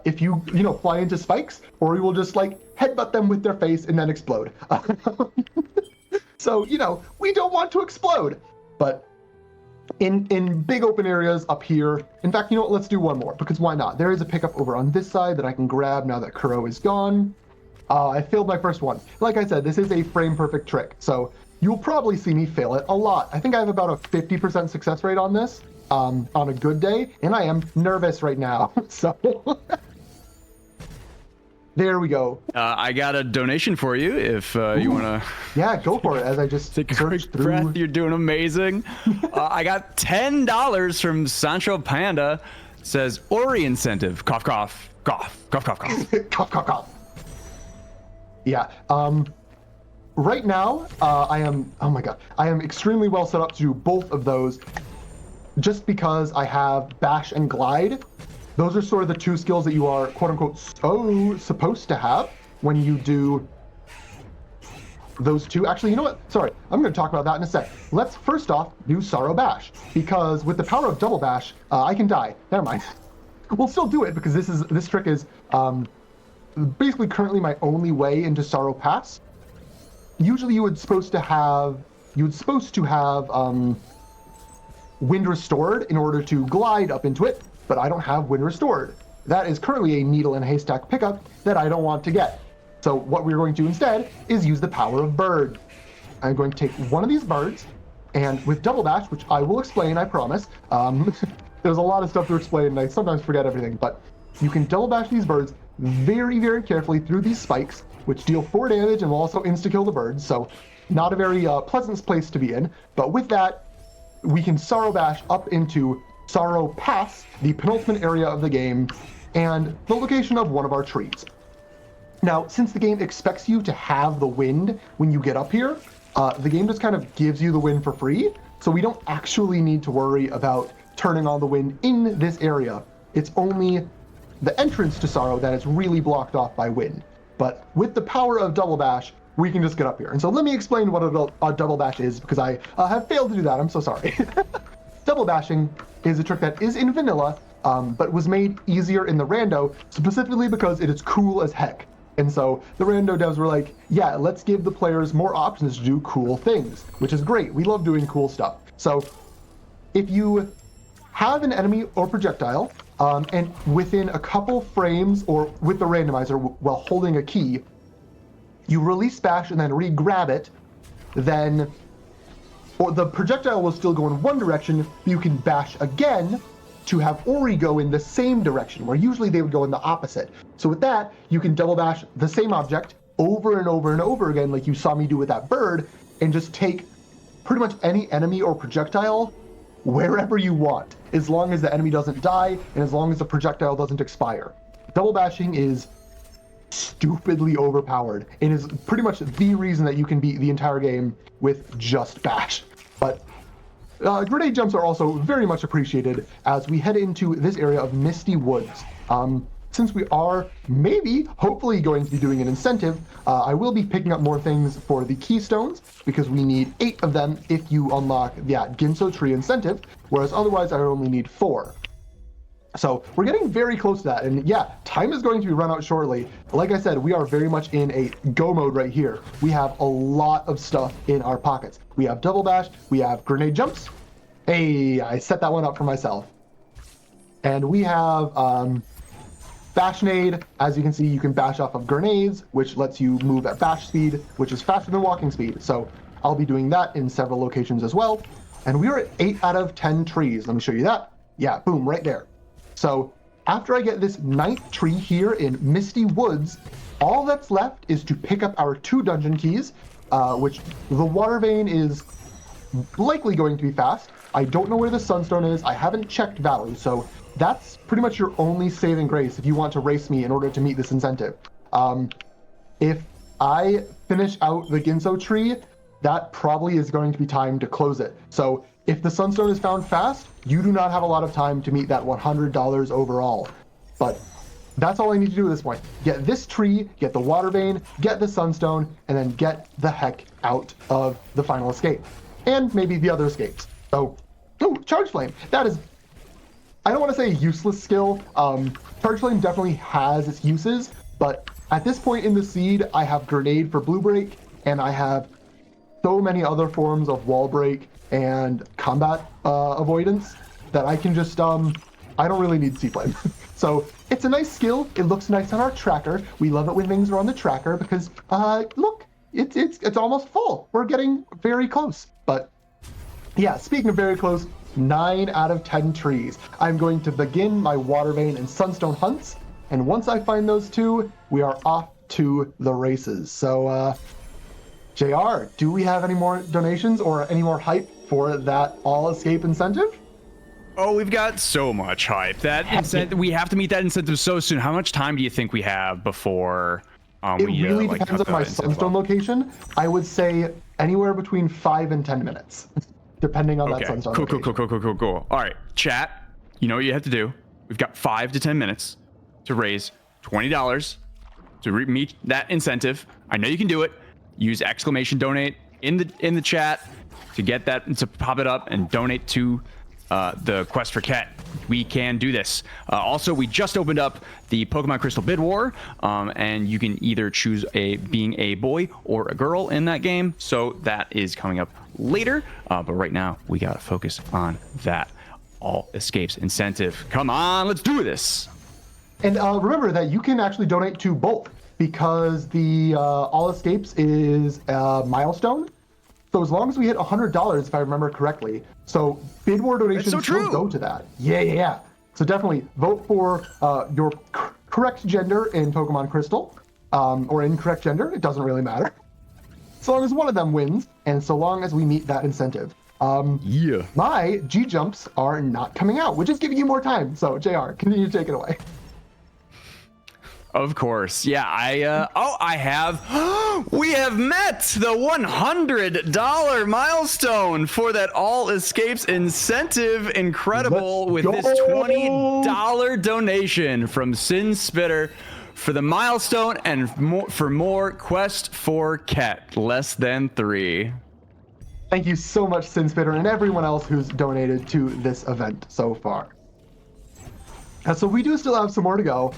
if you fly into spikes, Ori will just like headbutt them with their face and then explode. So, we don't want to explode. But in big open areas up here, in fact, let's do one more because why not? There is a pickup over on this side that I can grab now that Kuro is gone. I failed my first one. Like I said, this is a frame perfect trick, so you'll probably see me fail it a lot. I think I have about a 50% success rate on this on a good day, and I am nervous right now. So there we go. I got a donation for you if you want to. Yeah, go for it. As I just Take a search quick breath. You're doing amazing. I got $10 from Sancho Panda. It says Ori incentive. Cough, cough, cough, cough, cough, cough. Cough, cough, cough. Yeah. Right now, I am. Oh my god, I am extremely well set up to do both of those, just because I have Bash and Glide. Those are sort of the two skills that you are, quote unquote, supposed to have when you do those two. Actually, you know what? Sorry, I'm going to talk about that in a sec. Let's first off do Sorrow Bash, because with the power of Double Bash, I can die. Never mind. We'll still do it because this trick is basically currently my only way into Sorrow Pass. Usually, you would supposed to have Wind Restored in order to glide up into it, but I don't have Wind Restored. That is currently a needle in a haystack pickup that I don't want to get. So what we're going to do instead is use the power of Bird. I'm going to take one of these birds, and with Double Bash, which I will explain, I promise. There's a lot of stuff to explain, and I sometimes forget everything, but you can Double Bash these birds very, very carefully through these spikes, which deal 4 damage and will also insta-kill the birds, so not a very pleasant place to be in. But with that, we can Sorrow Bash up into Sorrow Pass, the penultimate area of the game, and the location of one of our trees. Now, since the game expects you to have the wind when you get up here, the game just kind of gives you the wind for free, so we don't actually need to worry about turning on the wind in this area. It's only the entrance to Sorrow that is really blocked off by wind. But with the power of Double Bash, we can just get up here. And so let me explain what a Double Bash is, because I have failed to do that. I'm so sorry. Double Bashing is a trick that is in vanilla, but was made easier in the rando, specifically because it is cool as heck. And so the rando devs were like, yeah, let's give the players more options to do cool things, which is great. We love doing cool stuff. So if you have an enemy or projectile, and within a couple frames or with the randomizer while holding a key, you release Bash and then re-grab it, then or the projectile will still go in one direction, but you can Bash again to have Ori go in the same direction, where usually they would go in the opposite. So with that, you can Double Bash the same object over and over and over again, like you saw me do with that bird, and just take pretty much any enemy or projectile wherever you want, as long as the enemy doesn't die and as long as the projectile doesn't expire. Double Bashing is stupidly overpowered and is pretty much the reason that you can beat the entire game with just Bash. But grenade jumps are also very much appreciated as we head into this area of Misty Woods. Since we are hopefully going to be doing an incentive, I will be picking up more things for the keystones, because we need 8 of them if you unlock that Ginso tree incentive, whereas otherwise I only need 4. So we're getting very close to that, and yeah, time is going to be run out shortly. Like I said, we are very much in a go mode right here. We have a lot of stuff in our pockets. We have Double Bash, we have grenade jumps. Hey, I set that one up for myself. And we have Bashnade. As you can see, you can bash off of grenades, which lets you move at bash speed, which is faster than walking speed. So I'll be doing that in several locations as well. And we are at 8 out of 10 trees. Let me show you that. Yeah, boom, right there. So after I get this 9th tree here in Misty Woods, all that's left is to pick up our 2 dungeon keys, which the Water Vein is likely going to be fast. I don't know where the Sunstone is. I haven't checked Valley, so that's pretty much your only saving grace if you want to race me in order to meet this incentive. If I finish out the Ginso tree, that probably is going to be time to close it. So if the Sunstone is found fast, you do not have a lot of time to meet that $100 overall. But that's all I need to do at this point. Get this tree, get the Water Vein, get the Sunstone, and then get the heck out of the final escape. And maybe the other escapes. So, Charge Flame. That is, I don't want to say a useless skill. Charge Flame definitely has its uses, but at this point in the seed, I have Grenade for Blue Break, and I have so many other forms of wall break and combat avoidance that I can just I don't really need Seaflame. So it's a nice skill. It looks nice on our tracker. We love it when things are on the tracker because look, it's almost full. We're getting very close. But yeah, speaking of very close, 9 out of 10 trees. I'm going to begin my Water Vein and Sunstone hunts, and once I find those two, we are off to the races. So, JR, do we have any more donations or any more hype for that all escape incentive? Oh, we've got so much hype. That incentive, we have to meet that incentive so soon. How much time do you think we have before it really depends on my Sunstone location. I would say anywhere between 5 and 10 minutes, depending on that Sunstone location. Cool. All right, chat, you know what you have to do. We've got 5 to 10 minutes to raise $20 to meet that incentive. I know you can do it. Use !donate in the chat to get that, to pop it up and donate to the Quest for Quet. We can do this. Also, we just opened up the Pokemon Crystal Bid War, and you can either choose being a boy or a girl in that game. So that is coming up later. But right now, we gotta focus on that all escapes incentive. Come on, let's do this. And remember that you can actually donate to both because the all escapes is a milestone. So as long as we hit $100, if I remember correctly, so bid war donations will go to that. Yeah. So definitely vote for your correct gender in Pokemon Crystal, or incorrect gender. It doesn't really matter. So long as one of them wins, and so long as we meet that incentive. My G jumps are not coming out, which is giving you more time. So JR, continue to take it away. Of course. Yeah, I have. We have met the $100 milestone for that all escapes incentive. Incredible. With this $20 donation from Sin Spitter for the milestone and for more Quest for Quet. Less than 3. Thank you so much, Sin Spitter, and everyone else who's donated to this event so far. So we do still have some more to go.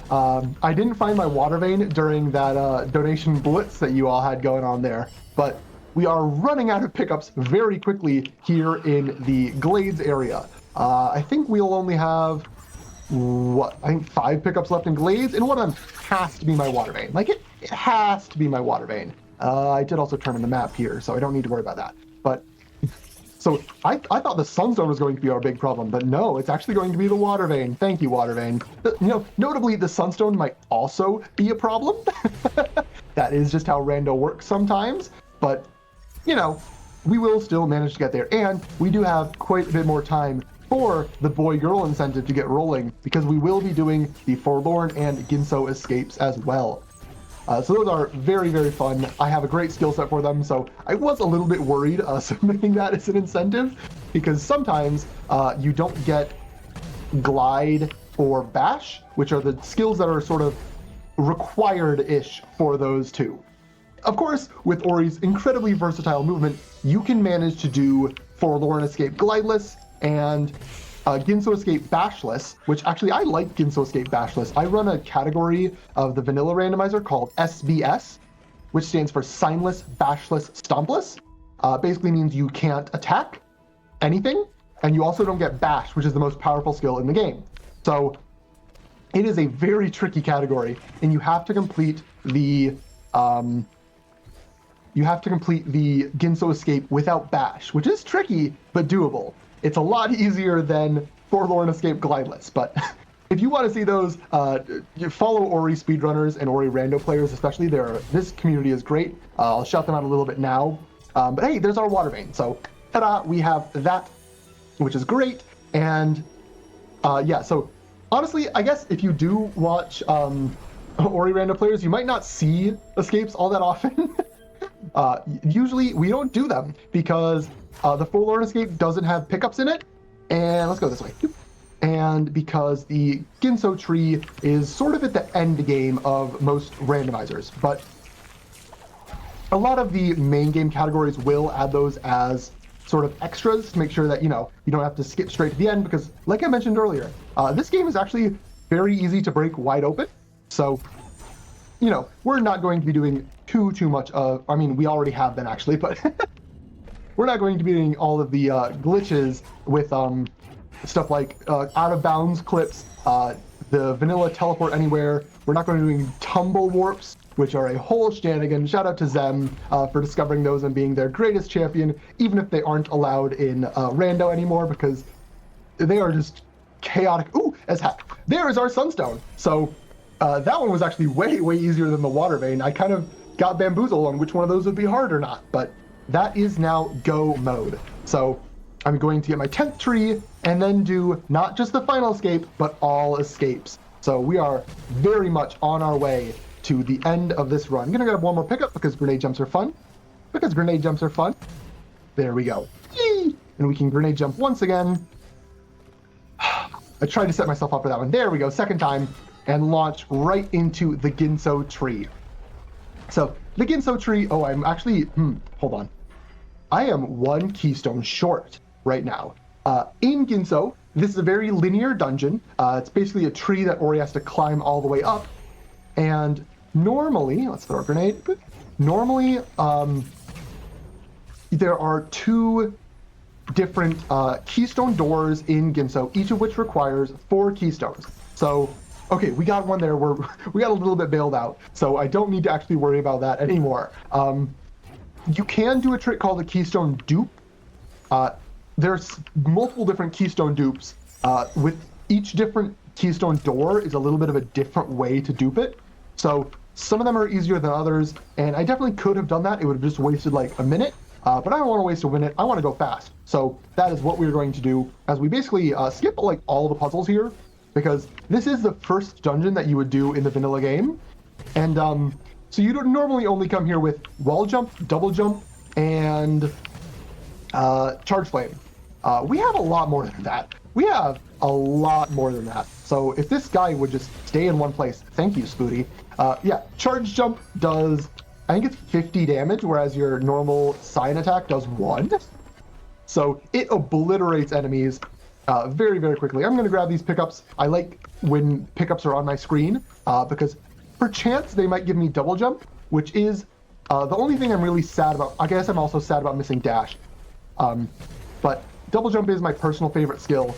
I didn't find my Water Vein during that donation blitz that you all had going on there, but we are running out of pickups very quickly here in the Glades area. I think we'll only have, 5 pickups left in Glades, and one of them has to be my Water Vein. Like, it has to be my Water Vein. I did also turn in the map here, so I don't need to worry about that. But so I thought the Sunstone was going to be our big problem, but no, it's actually going to be the Water Vein. Thank you, Water Vein. Notably, the Sunstone might also be a problem. That is just how rando works sometimes. But, we will still manage to get there. And we do have quite a bit more time for the boy-girl incentive to get rolling, because we will be doing the Forlorn and Ginso escapes as well. So those are very, very fun. I have a great skill set for them, so I was a little bit worried submitting that as an incentive, because sometimes you don't get Glide or Bash, which are the skills that are sort of required-ish for those two. Of course, with Ori's incredibly versatile movement, you can manage to do Forlorn Escape Glideless and Ginso Escape Bashless, which actually I like Ginso Escape Bashless. I run a category of the vanilla randomizer called SBS, which stands for Signless, Bashless, Stompless. Basically means you can't attack anything, and you also don't get Bash, which is the most powerful skill in the game. So it is a very tricky category, and you have to complete the Ginso Escape without Bash, which is tricky but doable. It's a lot easier than Forlorn Escape Glideless, but if you want to see those, you follow Ori speedrunners and Ori rando players, especially. This community is great. I'll shout them out a little bit now. But hey, there's our Water Vein. So, ta-da, we have that, which is great. And yeah, so honestly, I guess if you do watch Ori rando players, you might not see escapes all that often. Usually we don't do them because the Forlorn Escape doesn't have pickups in it. And let's go this way. And because the Ginso tree is sort of at the end game of most randomizers, but a lot of the main game categories will add those as sort of extras to make sure that, you don't have to skip straight to the end, because like I mentioned earlier, this game is actually very easy to break wide open. So, we're not going to be doing too much of, we already have been actually, but we're not going to be doing all of the glitches with stuff like out of bounds clips, the vanilla teleport anywhere. We're not going to be doing tumble warps, which are a whole shenanigan. Shout out to Zem for discovering those and being their greatest champion, even if they aren't allowed in Rando anymore, because they are just chaotic. Ooh, as heck. There is our Sunstone. So that one was actually way, way easier than the Water Vein. I kind of got bamboozled on which one of those would be hard or not, but that is now go mode. So I'm going to get my 10th tree and then do not just the final escape, but all escapes. So we are very much on our way to the end of this run. I'm gonna grab one more pickup because grenade jumps are fun. There we go. Yee! And we can grenade jump once again. I tried to set myself up for that one. There we go, second time, and launch right into the Ginso tree. So the Ginso tree, oh, I'm actually, hold on. I am one keystone short right now. In Ginso, this is a very linear dungeon. It's basically a tree that Ori has to climb all the way up. And normally, let's throw a grenade. Normally, there are two different keystone doors in Ginso, each of which requires 4 keystones. So, okay, we got one there where we got a little bit bailed out, so I don't need to actually worry about that anymore. You can do a trick called the keystone dupe. There's multiple different keystone dupes. With each different keystone door is a little bit of a different way to dupe it. So some of them are easier than others, and I definitely could have done that. It would have just wasted like a minute. But I don't want to waste a minute. I want to go fast. So that is what we're going to do as we basically skip like all the puzzles here, because this is the first dungeon that you would do in the vanilla game. And so you don't normally only come here with wall jump, double jump, and charge flame. We have a lot more than that. So if this guy would just stay in one place, thank you, Spooty. Yeah, charge jump does, I think it's 50 damage, whereas your normal sign attack does 1. So it obliterates enemies very, very quickly. I'm going to grab these pickups. I like when pickups are on my screen because perchance they might give me double jump, which is the only thing I'm really sad about. I guess I'm also sad about missing dash. But double jump is my personal favorite skill.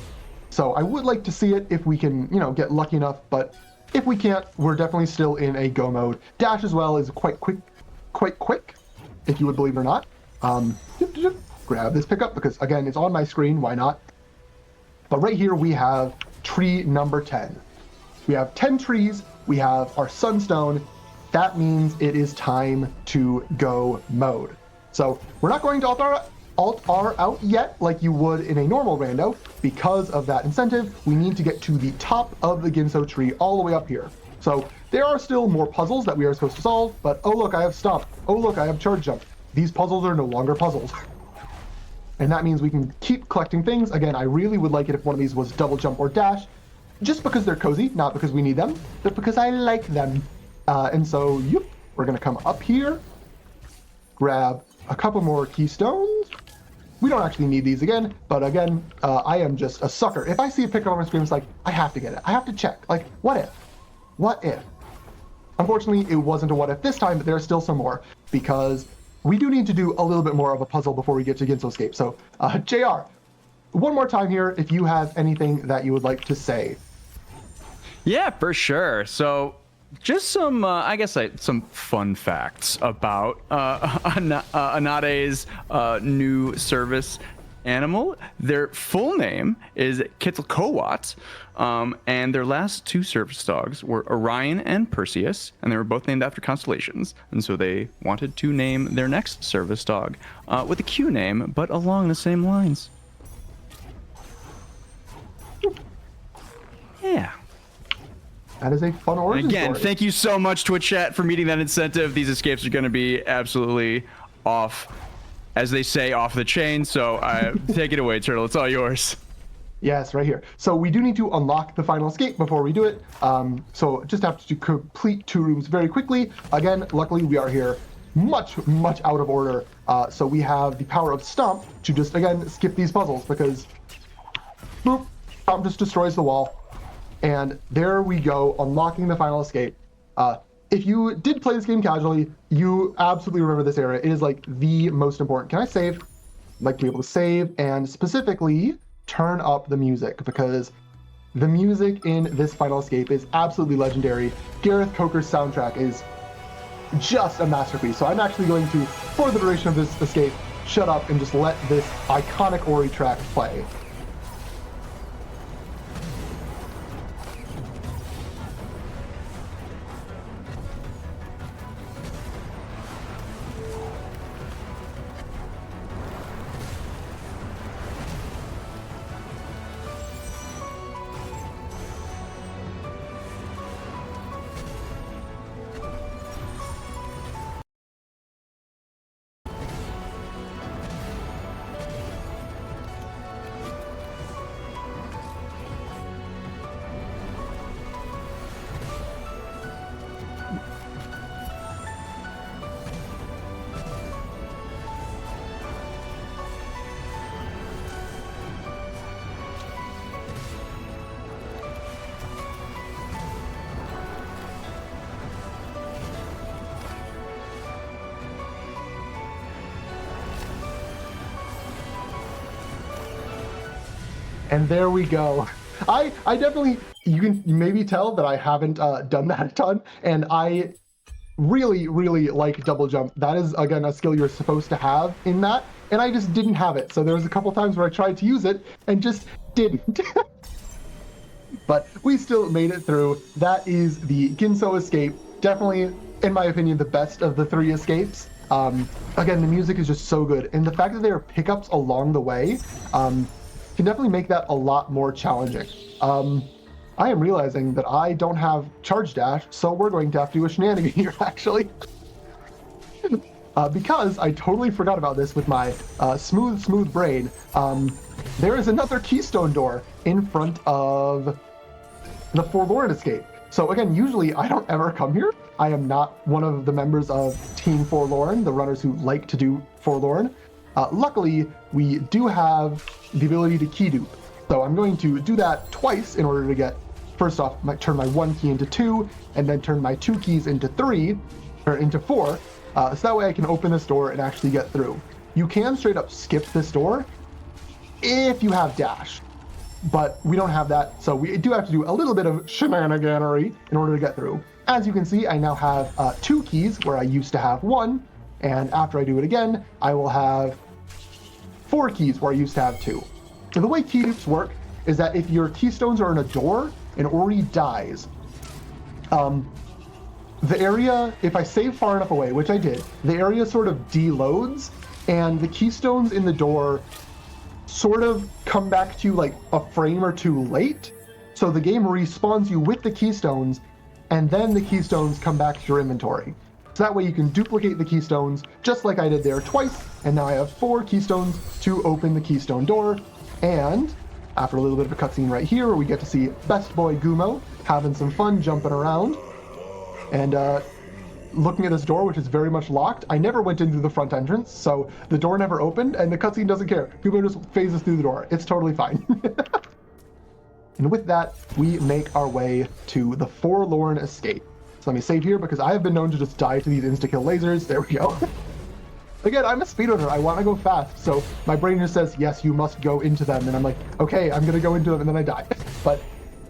So I would like to see it if we can, get lucky enough. But if we can't, we're definitely still in a go mode. Dash as well is quite quick, if you would believe it or not. Grab this pickup because, again, it's on my screen. Why not? But right here we have tree number 10. We have 10 trees. We have our sunstone. That means it is time to go mode. So we're not going to Alt R out yet like you would in a normal rando. Because of that incentive, we need to get to the top of the Ginso tree all the way up here. So there are still more puzzles that we are supposed to solve, but oh look, I have stomp. Oh look, I have charge jump. These puzzles are no longer puzzles. And that means we can keep collecting things. Again, I really would like it if one of these was double jump or dash, just because they're cozy, not because we need them, but because I like them. And so, we're gonna come up here, grab a couple more keystones. We don't actually need these again, but again, I am just a sucker. If I see a pickup on my screen, it's like, I have to get it. I have to check. Like, what if? What if? Unfortunately, it wasn't a what if this time, but there are still some more, because we do need to do a little bit more of a puzzle before we get to Ginso Escape. So, JR, one more time here, if you have anything that you would like to say. Yeah, for sure. So, just some, some fun facts about Anade's new service animal. Their full name is Quetzalcoatl, and their last 2 service dogs were Orion and Perseus, and they were both named after constellations. And so they wanted to name their next service dog with a Q name, but along the same lines. Yeah. That is a fun origin Again, story. thank you so much, Twitch chat, for meeting that incentive. These escapes are going to be absolutely off, as they say, off the chain. So take it away, Turtle. It's all yours. Yes, right here. So we do need to unlock the final escape before we do it. So just have to complete 2 rooms very quickly. Again, luckily we are here much out of order. So we have the power of Stomp to just, again, skip these puzzles because boop, Stomp just destroys the wall. And there we go, unlocking the final escape. If you did play this game casually, you absolutely remember this area. It is like the most important. Can I save? I'd like to be able to save, and specifically, turn up the music, because the music in this final escape is absolutely legendary. Gareth Coker's soundtrack is just a masterpiece. So I'm actually going to, for the duration of this escape, shut up and just let this iconic Ori track play. And there we go. I definitely, you can maybe tell that I haven't done that a ton, and I really, really like double jump. That is, again, a skill you're supposed to have in that, and I just didn't have it. So there was a couple times where I tried to use it and just didn't. But we still made it through. That is the Ginso escape. Definitely, in my opinion, the best of the 3 escapes. Again, the music is just so good, and the fact that there are pickups along the way can definitely make that a lot more challenging. I am realizing that I don't have charge dash, so we're going to have to do a shenanigan here, actually. Because I totally forgot about this with my smooth brain. There is another keystone door in front of the Forlorn escape. So again, usually I don't ever come here. I am not one of the members of Team Forlorn, the runners who like to do Forlorn. Luckily, we do have the ability to key dupe. So I'm going to do that twice in order to get, first off, turn my 1 key into 2, and then turn my 2 keys into 3, or into 4, so that way I can open this door and actually get through. You can straight up skip this door if you have dash, but we don't have that, so we do have to do a little bit of shenaniganery in order to get through. As you can see, I now have 2 keys where I used to have 1, and after I do it again, I will have 4 keys where I used to have 2. So the way key dupes work is that if your keystones are in a door and Ori dies, the area, if I save far enough away, which I did, the area sort of deloads, and the keystones in the door sort of come back to you like a frame or 2 late. So the game respawns you with the keystones, and then the keystones come back to your inventory. So that way you can duplicate the keystones, just like I did there twice, and now I have 4 keystones to open the keystone door. And after a little bit of a cutscene right here, we get to see Best Boy Gumo having some fun jumping around and looking at this door, which is very much locked. I never went into the front entrance, so the door never opened, and the cutscene doesn't care. Gumo just phases through the door. It's totally fine. And with that, we make our way to the Forlorn escape. So let me save here because I have been known to just die to these insta-kill lasers. There we go. Again, I'm a speedrunner. I want to go fast, so my brain just says, yes, you must go into them. And I'm like, okay, I'm going to go into them, and then I die. But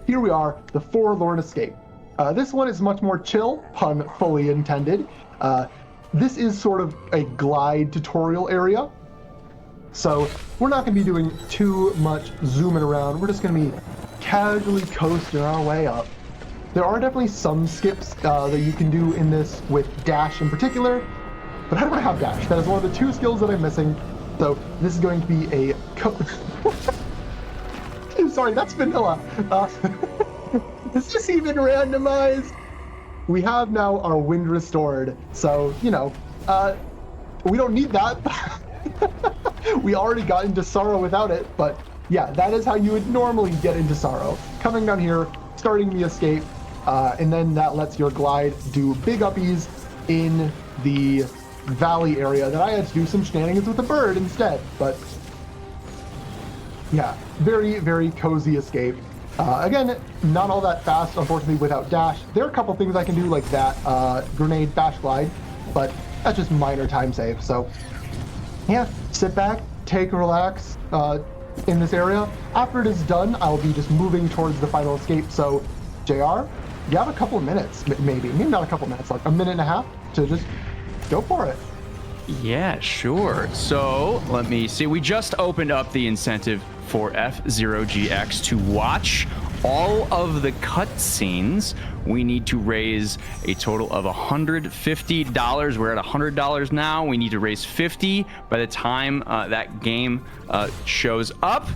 here we are, the Forlorn escape. This one is much more chill, pun fully intended. This is sort of a glide tutorial area. So we're not going to be doing too much zooming around. We're just going to be casually coasting our way up. There are definitely some skips that you can do in this with dash in particular, but I don't have dash. That is one of the 2 skills that I'm missing. So this is going to be a sorry, that's vanilla. Is this even randomized? We have now our wind restored, so, you know, we don't need that. We already got into Sorrow without it, but yeah, that is how you would normally get into Sorrow. Coming down here, starting the escape, and then that lets your glide do big uppies in the valley area that I had to do some shenanigans with a bird instead, but yeah, very, very cozy escape. Again, not all that fast, unfortunately, without dash. There are a couple things I can do like that grenade bash glide, but that's just minor time save. So yeah, sit back, take a relax, in this area. After it is done, I'll be just moving towards the final escape. So, JR, you have a couple of minutes, maybe not a couple of minutes, like a minute and a half to just go for it. Yeah, sure. So let me see. We just opened up the incentive for F-Zero GX to watch all of the cutscenes. We need to raise a total of $150. We're at $100 now. We need to raise 50 by the time that game shows up.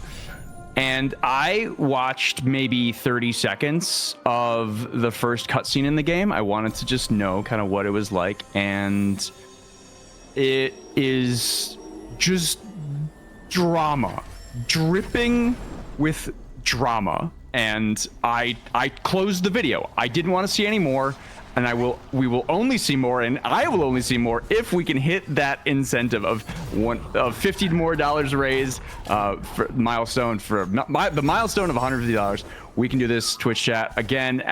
And I watched maybe 30 seconds of the first cutscene in the game. I wanted to just know kind of what it was like. And it is just drama, dripping with drama. And I closed the video. I didn't want to see any more. And we will only see more, and I will only see more if we can hit that incentive of $50 more raised for milestone for the milestone of $150. We can do this. Twitch chat again! !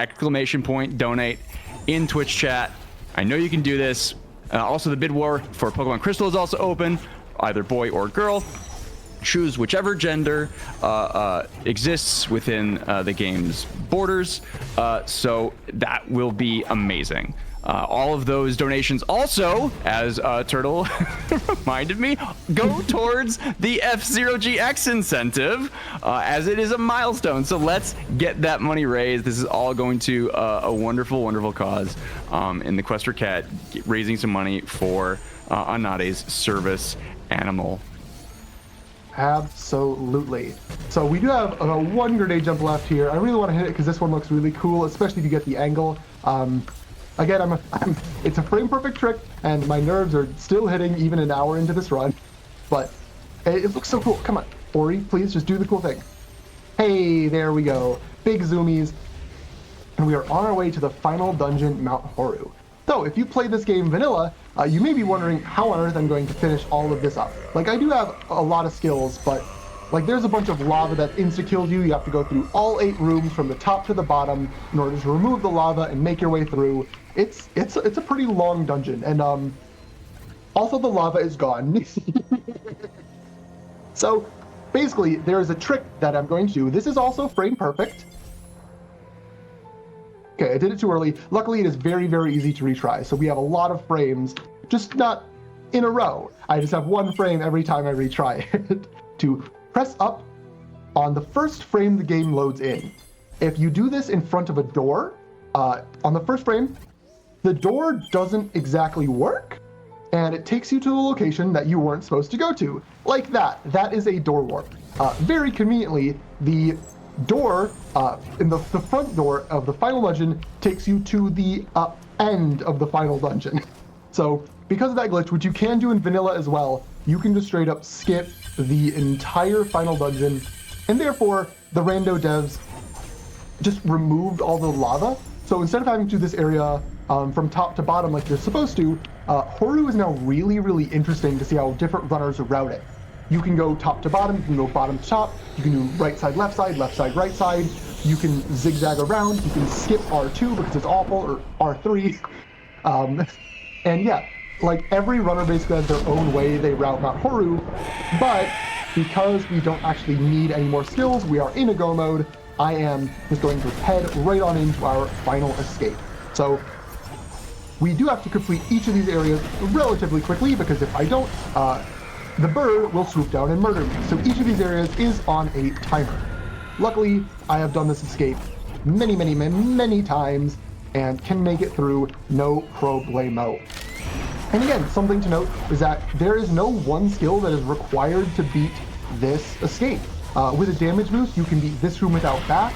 Donate in Twitch chat. I know you can do this. Also, the bid war for Pokemon Crystal is also open. Either boy or girl. Choose whichever gender exists within the game's borders. So that will be amazing. All of those donations also, as Turtle reminded me, go towards the F-Zero GX incentive, as it is a milestone. So let's get that money raised. This is all going to a wonderful, wonderful cause in the Quest for Cat, raising some money for Anade's service animal. Absolutely. So we do have one grenade jump left here. I really want to hit it because this one looks really cool, especially if you get the angle. Again, it's a frame perfect trick, and my nerves are still hitting even an hour into this run. But it looks so cool. Come on, Ori, please just do the cool thing. Hey, there we go. Big zoomies. And we are on our way to the final dungeon, Mount Horu. So if you play this game vanilla, you may be wondering how on earth I'm going to finish all of this up. Like, I do have a lot of skills, but like there's a bunch of lava that insta-kills you. You have to go through all 8 rooms from the top to the bottom in order to remove the lava and make your way through. It's a pretty long dungeon, and also the lava is gone. So basically, there is a trick that I'm going to do. This is also frame perfect. Okay, I did it too early. Luckily, it is very, very easy to retry. So we have a lot of frames, just not in a row. I just have one frame every time I retry it. To press up on the first frame the game loads in. If you do this in front of a door, on the first frame, the door doesn't exactly work, and it takes you to a location that you weren't supposed to go to. Like that. That is a door warp. Very conveniently, the door in the front door of the final dungeon takes you to the end of the final dungeon. So because of that glitch, which you can do in vanilla as well, you can just straight up skip the entire final dungeon, and therefore the rando devs just removed all the lava. So instead of having to do this area from top to bottom like you're supposed to, Horu is now really, really interesting to see how different runners route it. You can go top to bottom, you can go bottom to top, you can do right side, right side. You can zigzag around, you can skip R2 because it's awful, or R3. And yeah, like every runner basically has their own way they route Mount Horu, but because we don't actually need any more skills, we are in a go mode, I am just going to head right on into our final escape. So we do have to complete each of these areas relatively quickly, because if I don't, the bird will swoop down and murder me. So each of these areas is on a timer. Luckily, I have done this escape many, many, many, many times and can make it through no problemo. And again, something to note is that there is no one skill that is required to beat this escape. With a damage boost, you can beat this room without bash.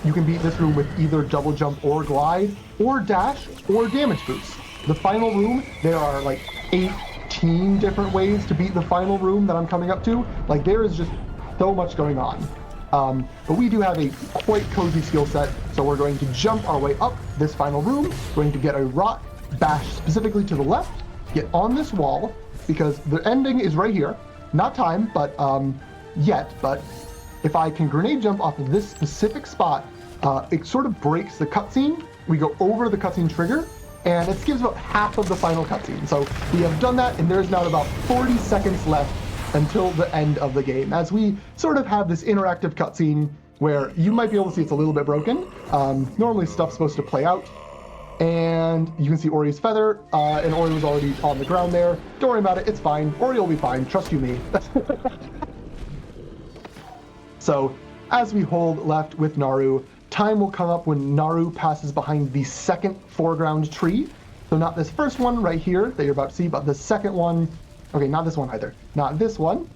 You can beat this room with either double jump or glide, or dash, or damage boost. The final room, there are like 18 different ways to beat the final room that I'm coming up to. Like, there is just so much going on. But we do have a quite cozy skill set, so we're going to jump our way up this final room, going to get a rock bash specifically to the left, get on this wall, because the ending is right here. Not time, but yet, but if I can grenade jump off of this specific spot, it sort of breaks the cutscene. We go over the cutscene trigger, and it gives about half of the final cutscene. So we have done that, and there's now about 40 seconds left until the end of the game, as we sort of have this interactive cutscene where you might be able to see it's a little bit broken. Normally stuff's supposed to play out, and you can see Ori's feather, and Ori was already on the ground there. Don't worry about it, it's fine. Ori will be fine, trust you me. So, as we hold left with Naru, time will come up when Naru passes behind the second foreground tree. So not this first one right here that you're about to see, but the second one. Okay, not this one either. Not this one,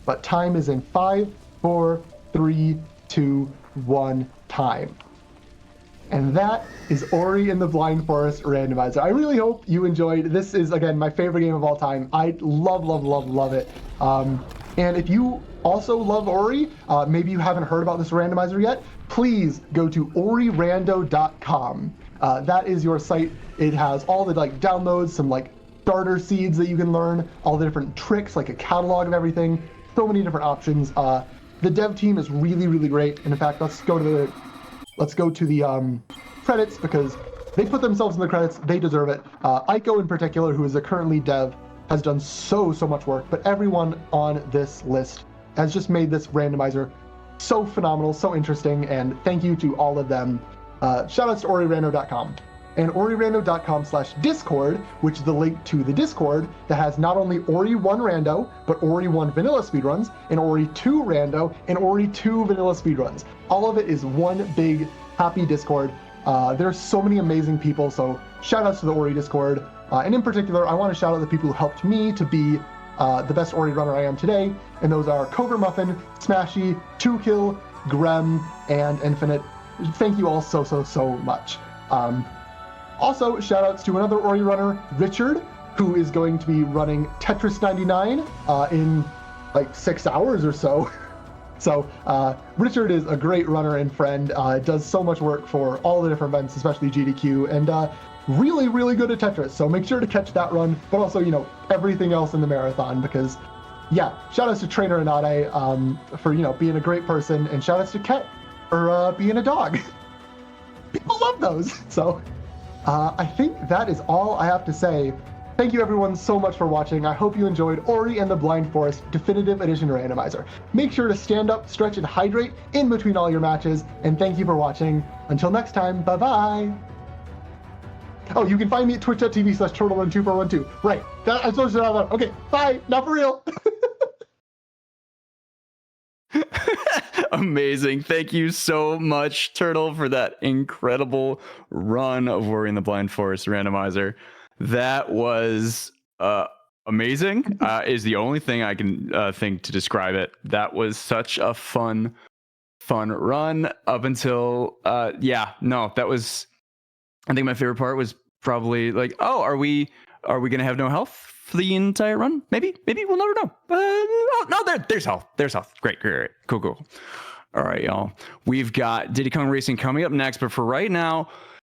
but time is in 5, 4, 3, 2, 1, time. And that is Ori and the Blind Forest Randomizer. I really hope you enjoyed. This is, again, my favorite game of all time. I love, love, love, love it. And if you also love Ori, maybe you haven't heard about this randomizer yet, please go to orirando.com. That is your site. It has all the downloads, some starter seeds that you can learn, all the different tricks, like a catalog of everything, so many different options. The dev team is really, really great. And in fact, let's go to the credits, because they put themselves in the credits. They deserve it. Aiko in particular, who is a currently dev, has done so much work, but everyone on this list has just made this randomizer so phenomenal, so interesting, and thank you to all of them. Shout outs to orirando.com. And orirando.com/discord, which is the link to the Discord that has not only Ori 1 Rando, but Ori 1 Vanilla speedruns, and Ori 2 Rando, and Ori 2 Vanilla speedruns. All of it is one big, happy Discord. There's so many amazing people, so shout outs to the Ori Discord. And in particular, I want to shout out the people who helped me to be the best Ori runner I am today, and those are Cobra Muffin, Smashy, 2Kill, Grem, and Infinite. Thank you all so much. Also, shout outs to another Ori runner, Richard, who is going to be running Tetris 99 in 6 hours or so. So Richard is a great runner and friend, does so much work for all the different events, especially GDQ, and really, really good at Tetris. So make sure to catch that run, but also, everything else in the marathon, because, yeah, shout outs to Trainer Anade for, being a great person, and shout outs to Quet for being a dog. People love those. So I think that is all I have to say. Thank you everyone so much for watching. I hope you enjoyed Ori and the Blind Forest Definitive Edition Randomizer. Make sure to stand up, stretch, and hydrate in between all your matches, and thank you for watching. Until next time, bye-bye! Oh, you can find me at twitch.tv/turtlerun2412. Right, I'm supposed to have that. Okay, bye, not for real! Amazing. Thank you so much, Turtle, for that incredible run of Ori and the Blind Forest Randomizer. That was amazing, is the only thing I can think to describe it. That was such a fun run up until, that was, I think my favorite part was probably are we going to have no health for the entire run? Maybe we'll never know. There's health. Great. Cool. All right, y'all. We've got Diddy Kong Racing coming up next, but for right now,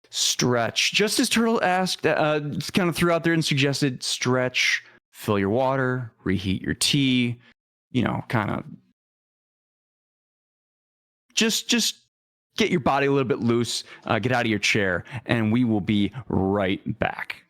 stretch. Just as Turtle asked, kind of threw out there and suggested, stretch, fill your water, reheat your tea, kind of just get your body a little bit loose, get out of your chair, and we will be right back.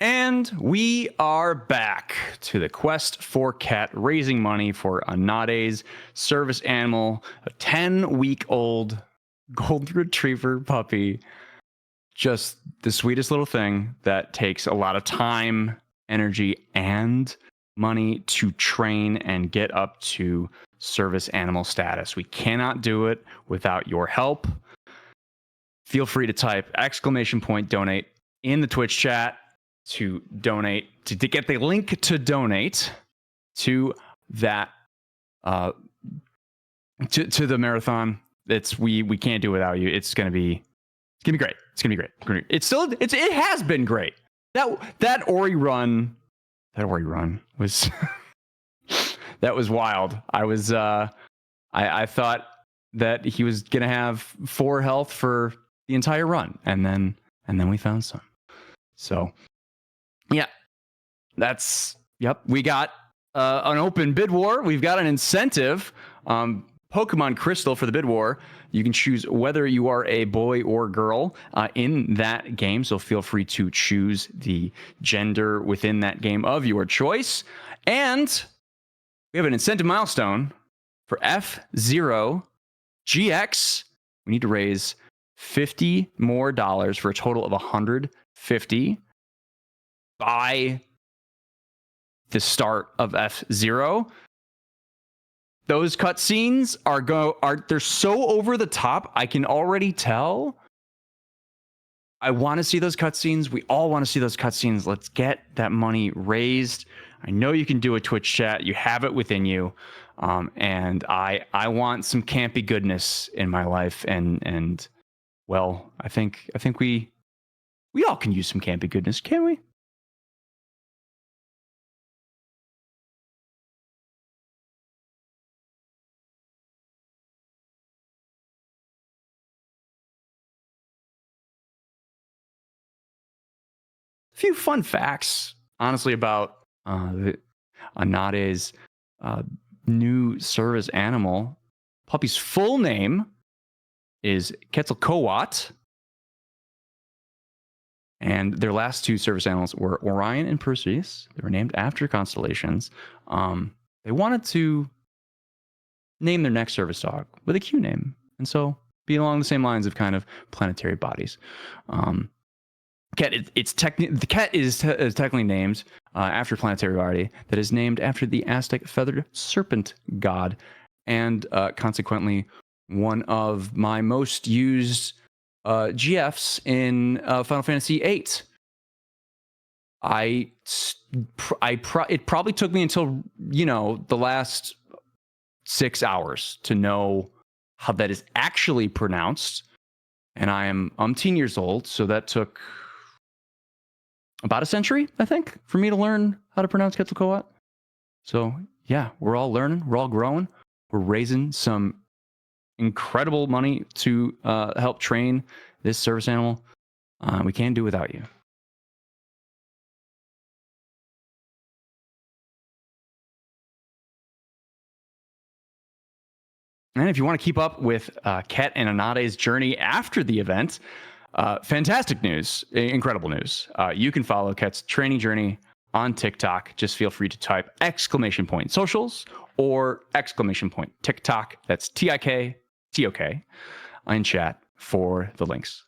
And we are back to the quest for Quet, raising money for Anade's service animal, a 10-week-old golden retriever puppy. Just the sweetest little thing that takes a lot of time, energy, and money to train and get up to service animal status. We cannot do it without your help. Feel free to type !donate in the Twitch chat to donate, to get the link to donate to that, to the marathon. We can't do without you. It's gonna be great. It's gonna be great. It has been great. That Ori run was that was wild. I thought that he was gonna have 4 health for the entire run, and then we found some. So yeah, we got an open bid war. We've got an incentive. Pokemon Crystal for the bid war. You can choose whether you are a boy or girl in that game. So feel free to choose the gender within that game of your choice. And we have an incentive milestone for F0 GX. We need to raise $50 more for a total of $150 by the start of F0. Those cutscenes they're so over the top. I can already tell. I want to see those cutscenes. We all want to see those cutscenes. Let's get that money raised. I know you can do a Twitch chat. You have it within you. And I want some campy goodness in my life. And well, I think we all can use some campy goodness, can't we? Few fun facts, honestly, about Anade's new service animal. Puppy's full name is Quetzalcoatl, and their last 2 service animals were Orion and Perseus. They were named after constellations. They wanted to name their next service dog with a Q name, and so be along the same lines of kind of planetary bodies. Quet, the Quet is technically named after a planetary body that is named after the Aztec feathered serpent god, and consequently one of my most used GFs in Final Fantasy VIII. It probably took me until the last 6 hours to know how that is actually pronounced, and I'm 10 years old, so that took about a century, I think, for me to learn how to pronounce Quetzalcoatl. So yeah, we're all learning, we're all growing, we're raising some incredible money to help train this service animal. We can't do without you. And if you want to keep up with Quet and Anade's journey after the event, fantastic news, incredible news. You can follow Quet's training journey on TikTok. Just feel free to type !socials or !TikTok. That's TikTok in chat for the links.